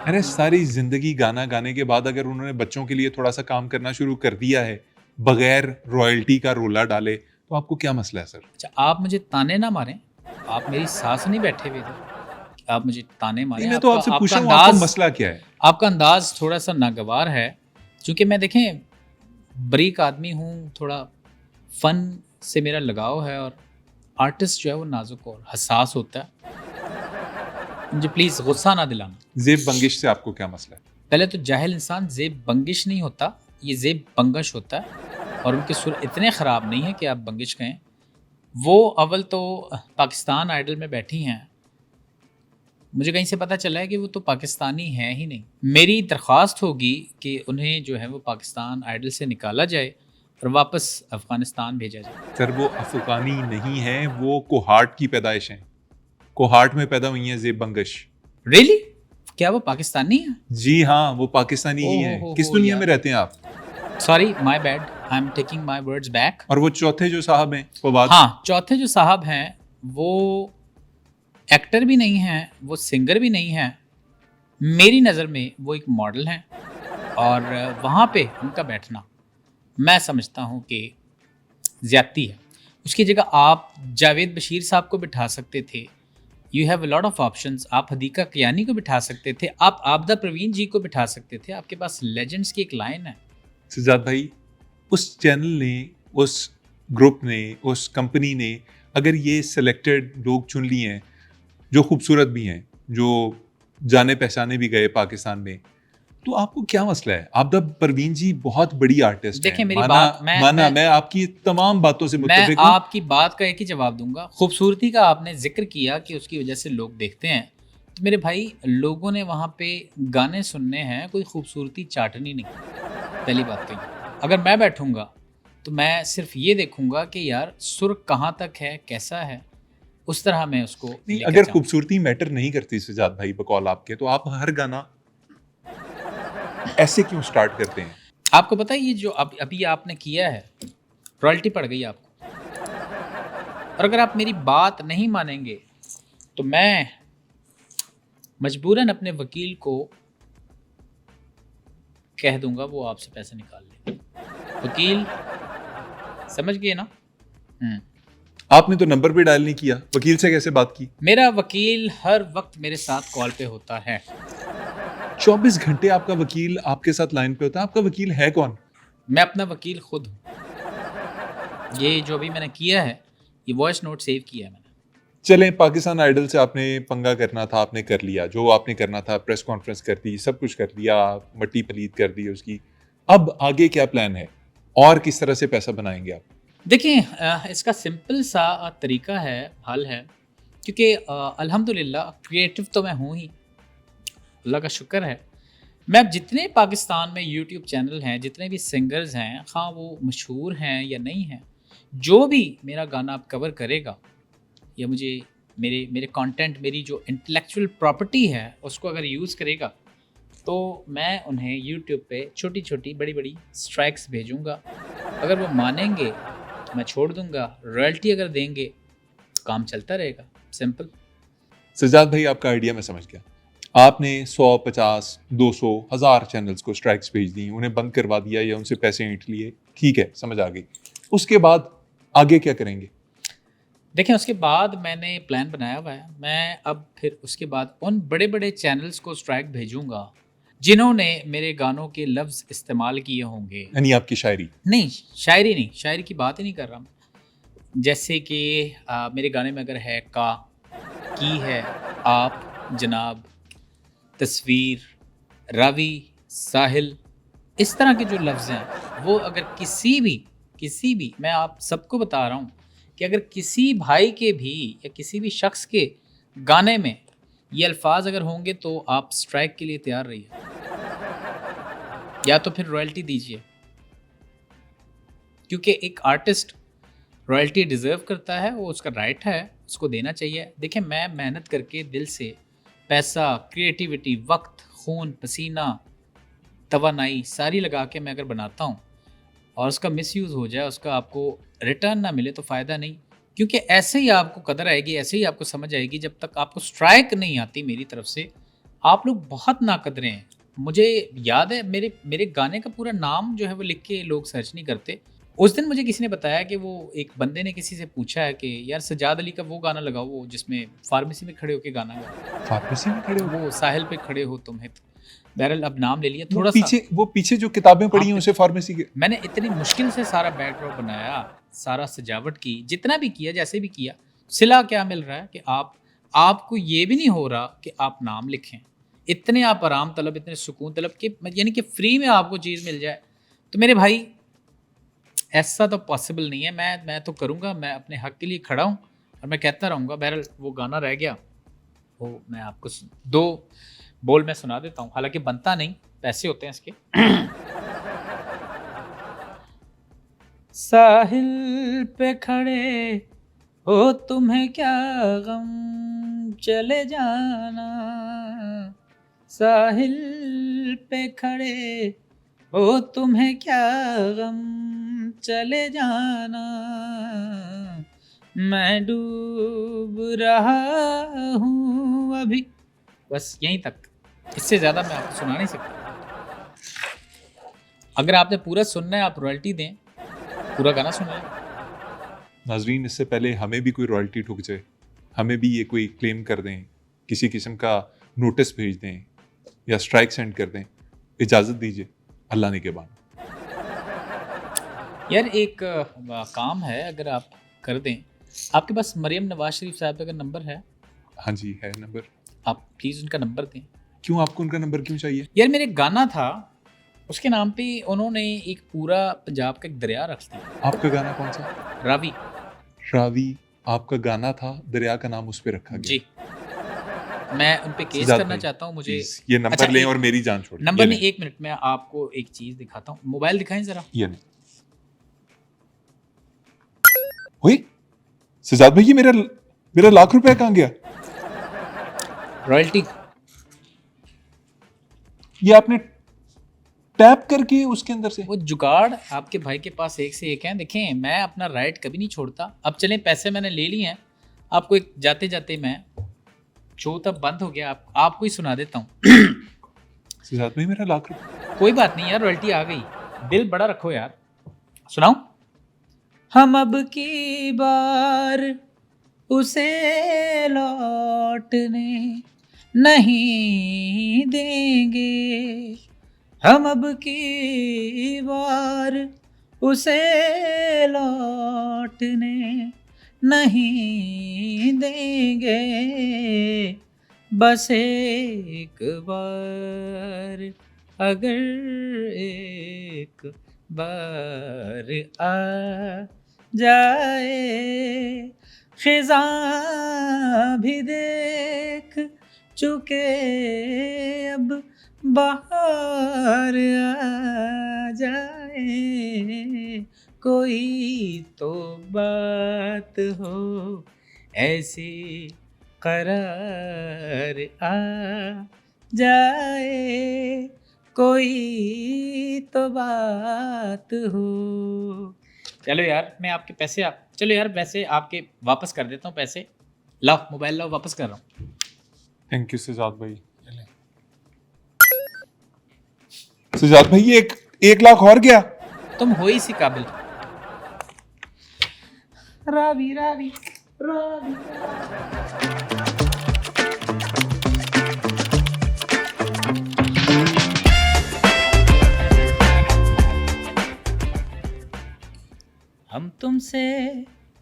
अरे सारी जिंदगी गाना गाने के बाद अगर उन्होंने बच्चों के लिए थोड़ा सा काम करना शुरू कर दिया है बगैर रॉयल्टी का रोला डाले, तो आपको क्या मसला है सर? अच्छा, आप मुझे ताने ना मारें, आप मेरी सास नहीं बैठे हुए थे कि आप मुझे ताने मारें। नहीं, मैं तो आपसे पूछ रहा हूँ आपका मसला क्या है? आपका अंदाज थोड़ा सा नागवार है, क्योंकि मैं देखें बरीक आदमी हूँ, थोड़ा फन से मेरा लगाव है और आर्टिस्ट जो है वो नाजुक और हसास होता है। मुझे प्लीज़ गुस्सा ना दिलाना। जेब बंगिश से आपको क्या मसला है? पहले तो जाहिल इंसान जेब बंगिश नहीं होता, ये जेब बंगश होता है और उनके सुर इतने ख़राब नहीं है कि आप बंगिश कहें। वो अव्वल तो पाकिस्तान आइडल में बैठी हैं, मुझे कहीं से पता चला है कि वो तो पाकिस्तानी हैं ही नहीं। मेरी दरख्वास्त होगी कि उन्हें जो है वो पाकिस्तान आइडल से निकाला जाए और वापस अफ़गानिस्तान भेजा जाए। सर वो अफगानी नहीं है, वो कोहाट की पैदाइश हैं, कोहाट में पैदा हुई हैं जेब बंगश। रियली? क्या वो पाकिस्तानी है? जी हाँ, वो पाकिस्तानी ही ओहो हैं। हो किस दुनिया यार। में रहते हैं आप? Sorry, my bad, I am taking my words back. और वो चौथे जो साहब हैं फवाद, हाँ, चौथे जो साहब हैं वो एक्टर भी नहीं हैं, वो सिंगर भी नहीं हैं। मेरी नज़र में वो एक मॉडल हैं और वहाँ पे उनका बैठना मैं समझता हूँ कि ज़्यादती है। उसकी जगह आप जावेद बशीर साहब को बिठा सकते थे। You have a lot of options. आप हदीका कियानी को बिठा सकते थे, आप आबदा प्रवीण जी को बिठा सकते थे। आपके पास लेजेंड्स की एक लाइन है। सजाद भाई, उस चैनल ने, उस ग्रुप ने, उस कंपनी ने अगर ये सिलेक्टेड लोग चुन लिए हैं जो खूबसूरत भी हैं, जो जाने पहचाने भी गए पाकिस्तान में, तो आपको क्या मसला है? आबदा परवीन जी बहुत बड़ी आर्टिस्ट हैं। देखिए मेरी माना, बात, मैं आपकी तमाम बातों से मैं मुत्तफिक हूं। आपकी बात का एक ही जवाब दूंगा। खूबसूरती का आपने जिक्र किया कि उसकी वजह से लोग देखते हैं, तो मेरे भाई लोगों ने वहाँ पे गाने सुनने हैं, कोई खूबसूरती चाटनी नहीं। पहली बात तो ये, अगर मैं बैठूंगा तो मैं सिर्फ ये देखूंगा कि यार सुर कहाँ तक है, कैसा है, उस तरह मैं उसको नहीं, लेकर अगर जाऊं। खूबसूरती मैटर नहीं करती सजाद भाई बकौल आपके, तो आप हर गाना ऐसे क्यों स्टार्ट करते हैं? आपको पता है ये जो अभी आपने किया है, रॉयल्टी पड़ गई आपको। और अगर आप मेरी बात नहीं मानेंगे तो मैं मजबूरन अपने वकील को कह दूंगा वो आपसे पैसे निकाल ले। वकील, समझ गए ना? आपने तो नंबर भी डायल नहीं किया, वकील से कैसे बात की? मेरा वकील हर वक्त मेरे साथ कॉल पे होता है। 24 घंटे आपका वकील आपके साथ लाइन पे होता है। आपका वकील है कौन? मैं अपना वकील खुद हूँ। ये जो अभी मैंने किया है, ये वॉइस नोट सेव किया है मैंने। चलें, पाकिस्तान आइडल से आपने पंगा करना था, आपने कर लिया। जो आपने करना था, प्रेस कॉन्फ्रेंस कर दी, सब कुछ कर दिया, मट्टी पलीत कर दी उसकी। अब आगे क्या प्लान है और किस तरह से पैसा बनाएंगे आप? देखिए इसका सिंपल सा तरीका है, हल है, क्योंकि अल्हम्दुलिल्लाह क्रिएटिव तो मैं हूँ ही, अल्लाह का शुक्र है। मैं अब जितने पाकिस्तान में यूट्यूब चैनल हैं, जितने भी सिंगर्स हैं, ख़ां वो मशहूर हैं या नहीं हैं, जो भी मेरा गाना अब कवर करेगा या मुझे मेरे मेरे कंटेंट, मेरी जो इंटेलेक्चुअल प्रॉपर्टी है, उसको अगर यूज़ करेगा, तो मैं उन्हें यूट्यूब पे छोटी-छोटी, बड़ी-बड़ी स्ट्राइक्स भेजूँगा। अगर वो मानेंगे, मैं छोड़ दूँगा, रॉयल्टी अगर देंगे, काम चलता रहेगा, सिंपल। सजाद भाई, आपका आइडिया मैं समझ गया। आपने 100, 50, 200, 1000 चैनल्स को स्ट्राइक्स भेज दी, उन्हें बंद करवा दिया या उनसे पैसे ऐंठ लिए, ठीक है, समझ आ गई। उसके बाद आगे क्या करेंगे? देखें, उसके बाद मैंने प्लान बनाया हुआ है। मैं अब फिर उसके बाद उन बड़े-बड़े चैनल्स को स्ट्राइक भेजूँगा, जिन्होंने मेरे गानों के लफ्ज़ इस्तेमाल किए होंगे। यानी आपकी शायरी। नहीं, शायरी नहीं, शायरी की बात ही नहीं कर रहा मैं। जैसे कि मेरे गाने में अगर है का, की है, आप, जनाब, तस्वीर, रावी, साहिल, इस तरह के जो लफ्ज़ हैं, वो अगर किसी भी मैं आप सबको बता रहा हूँ कि अगर किसी भाई के भी या किसी भी शख्स के गाने में ये अल्फ़ाज़ अगर होंगे, तो आप स्ट्राइक के लिए तैयार रहिए, या तो फिर रॉयल्टी दीजिए। क्योंकि एक आर्टिस्ट रॉयल्टी डिज़र्व करता है, वो उसका राइट है, उसको देना चाहिए। देखिए, मैं मेहनत करके दिल से पैसा, क्रिएटिविटी, वक़्त, खून, पसीना, तवानाई सारी लगा के मैं अगर बनाता हूँ और उसका मिसयूज़ हो जाए, उसका आपको रिटर्न ना मिले, तो फ़ायदा नहीं। क्योंकि ऐसे ही आपको कदर आएगी, ऐसे ही आपको समझ आएगी, जब तक आपको स्ट्राइक नहीं आती मेरी तरफ से। आप लोग बहुत नाकदरे हैं। मुझे याद है, मेरे मेरे गाने का पूरा नाम जो है वो लिख के लोग सर्च नहीं करते। उस दिन मुझे किसी ने बताया कि वो एक बंदे ने किसी से पूछा है कि यार सज्जाद अली का वो गाना लगाओ, वो जिसमें फार्मेसी में खड़े होके गाना गा, फार्मेसी में खड़े हो? वो साहिल पे खड़े हो तुम हित। बहरहाल अब नाम ले लिया वो थोड़ा सा। पीछे वो पीछे जो किताबें पढ़ी हैं आप उसे फार्मेसी के। मैंने इतनी मुश्किल से सारा बैकड्रॉप बनाया, सारा सजावट की, जितना भी किया, जैसे भी किया, सिला क्या मिल रहा है कि आपको ये भी नहीं हो रहा कि आप नाम लिखें। इतने आप आराम तलब, इतने सुकून तलब कि यानी कि फ्री में आपको चीज़ मिल जाए। तो मेरे भाई, ऐसा तो पॉसिबल नहीं है। मैं तो करूँगा, मैं अपने हक़ के लिए खड़ा हूँ और मैं कहता रहूँगा। बहरहाल वो गाना रह गया, वो मैं आपको 2 बोल मैं सुना देता हूँ, हालाँकि बनता नहीं, पैसे होते हैं इसके। साहिल पे खड़े हो तुम्हें क्या गम, चले जाना। साहिल पे खड़े हो तुम्हें क्या गम, चले जाना। मैं डूब रहा हूँ अभी। बस यहीं तक, इससे ज़्यादा मैं आपको सुना नहीं सकता। अगर आपने पूरा सुनना है, आप रॉयल्टी दें, पूरा गाना सुन लें। नाजरीन, इससे पहले हमें भी कोई रॉयल्टी ठुक जाए, हमें भी ये कोई क्लेम कर दें, किसी किस्म का नोटिस भेज दें या स्ट्राइक सेंड कर दें, इजाज़त दीजिए, अल्लाह ने के बाद। यार एक काम है, अगर आप कर दें, आपके पास मरियम नवाज शरीफ साहब का नंबर है? हाँ जी, है नंबर। आप प्लीज़ उनका नंबर दें। क्यों, आपको उनका नंबर क्यों चाहिए? यार मेरे एक गाना था, उसके नाम पे उन्होंने एक पूरा पंजाब का एक दरिया रख दिया, आपका गाना कौन सा? रावी। रावी। आपका गाना था, दरिया का नाम उस पे रखा गया। जी, मैं उन पे केस सजाद करना भाई, चाहता हूँ। मुझे प्लीज ये नंबर अच्छा, लें और मेरी जान छोड़ें। नंबर ये नहीं, लें। 1 मिनट में आपको एक चीज़ दिखाता हूँ। मोबाइल दिखाएँ ज़रा। ये नहीं हुई। सजाद भाई, ये मेरा मेरा ₹1,00,000 कहाँ गया? रॉयल्टी। ये आपने टैप करके उसके अंदर से? वो जुगाड़ आपके भाई के पास एक से एक है। देखें, मैं अपना राइट कभी नहीं छोड़ता। अब चलें, पैसे मैंने ले लिए हैं, आपको एक जाते-जाते मैं शो तब बंद हो गया, आपको ही सुना देता हूँ। सजाद भाई, मेरा ₹1,00,000। कोई बात नहीं यार, रॉयल्टी आ गई। दिल बड़ा रखो यार। सुनाऊँ? हम अब की बार उसे लौटने नहीं देंगे, हम अब की बार उसे लौटने नहीं देंगे, बस एक बार, अगर एक बार आ जाए, खिज़ां भी देख चुके, अब बाहर आ जाए, कोई तो बात हो ऐसी, करार आ जाए, कोई तो बात हो। चलो यार, मैं आपके पैसे चलो यार, पैसे आपके वापस कर देता हूँ। पैसे लाओ, मोबाइल लाओ, वापस कर रहा हूँ। थैंक यू सजाद भाई। सजाद भाई, ये 1 लाख और गया। तुम हो ही सी काबिल। रावी रावी रावी। हम तुमसे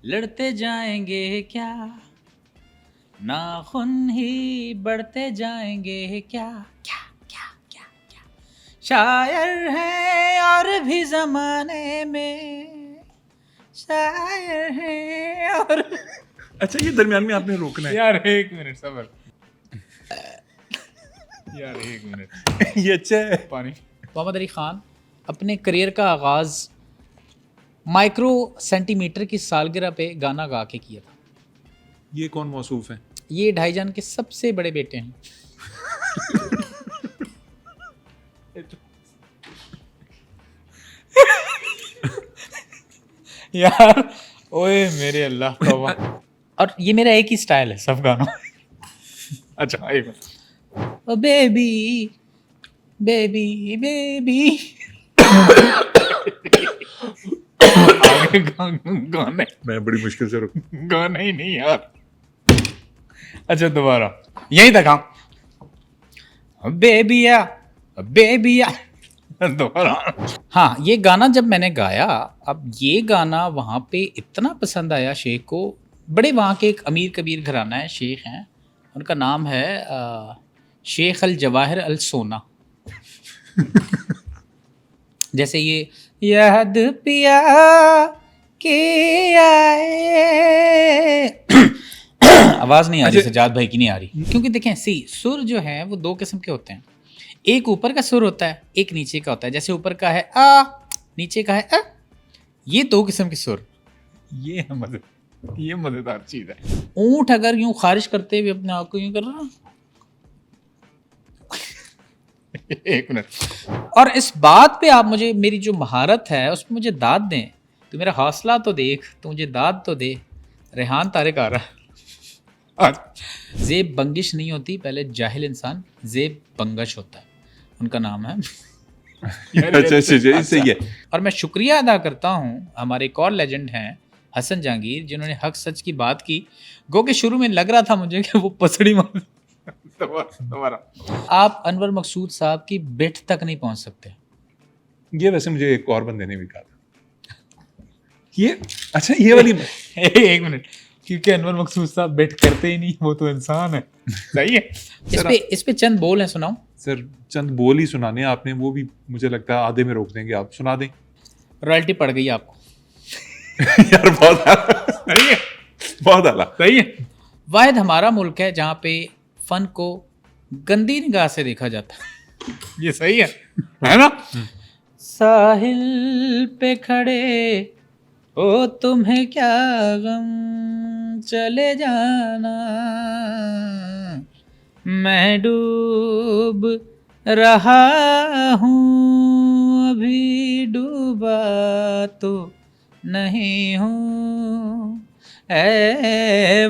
लड़ते जाएंगे क्या, नाखून ही बढ़ते जाएंगे क्या, क्या क्या क्या क्या, शायर हैं और भी जमाने में, शायर हैं और अच्छा, ये दरमियान में आपने रोकना है। यार 1 मिनट सबर, यार 1 मिनट। ये अच्छा है। पानी। मोहम्मद अली खान अपने करियर का आगाज़ माइक्रो सेंटीमीटर की सालगिरह पे गाना गा के किया था। ये कौन मौसूफ है? ये ढाईजान के सबसे बड़े बेटे हैं। यार ओए मेरे अल्लाह तौबा। और ये मेरा एक ही स्टाइल है सब गानों। अच्छा एक मिनट। ओ बेबी बेबी बेबी। आगे गाने, मैं बड़ी मुश्किल से रुक। गाना ही नहीं यार। अच्छा दोबारा यही तक। हाँ बेबिया बेबिया, दोबारा। हाँ, ये गाना जब मैंने गाया, अब ये गाना वहाँ पे इतना पसंद आया शेख को। बड़े वहाँ के एक अमीर कबीर घराना है, शेख हैं, उनका नाम है शेख अल जवाहिर अल सोना। जैसे ये याद पिया के आए। आवाज़ नहीं आ रही, सजाद भाई की नहीं आ रही, क्योंकि देखें सुर जो है वो 2 किस्म के होते हैं। एक ऊपर का सुर होता है, एक नीचे का होता है। जैसे ऊपर का है आ, नीचे का है अ। ये 2 किस्म के सुर। ये मजेदार चीज है। ऊंट अगर यूं खारिश करते हुए अपने आप को यूं कर रहा। एक मिनट। और इस बात पे आप मुझे, मेरी जो महारत है उस पर मुझे दाद दें। तो मेरा हौसला तो देख, तो मुझे दाद तो दे। रेहान तारिक आ रहा है। ज़ेब बंगिश नहीं होती, पहले जाहिल इंसान ज़ेब बंगश होता है, उनका नाम है। अच्छा, सही है। और मैं शुक्रिया अदा करता हूँ, हमारे एक और लेजेंड हैं हसन जहांगीर, जिन्होंने हक सच की बात की। गो के शुरू में लग रहा था मुझे कि वो पसड़ी मार। दोबारा। आप अनवर मकसूद साहब की बिट तक नहीं पहुंच सकते। ये वैसे मुझे एक और बंदे ने भी कहा था। ये अच्छा, ये वाली। एक मिनट, क्योंकि अनवर मकसूद साहब बिट करते ही नहीं, वो तो इंसान है। सही है। इस पे चंद बोल हैं, सुनाऊं? सर चंद बोल ही सुनाने हैं आपने, वो भी मुझे लगता है आधे में रोक देंगे। आप सुना दें। रॉयल्टी पड़ गई आपको। यार बहुत सही है, बहुत आला। सही है। वाहिद हमारा मुल्क है जहाँ पे फन को गंदी निगाह से देखा जाता है। ये सही है ना? साहिल पे खड़े ओ तुम्हें क्या गम, चले जाना, मैं डूब रहा हूँ, अभी डूबा तो नहीं हूँ, ऐ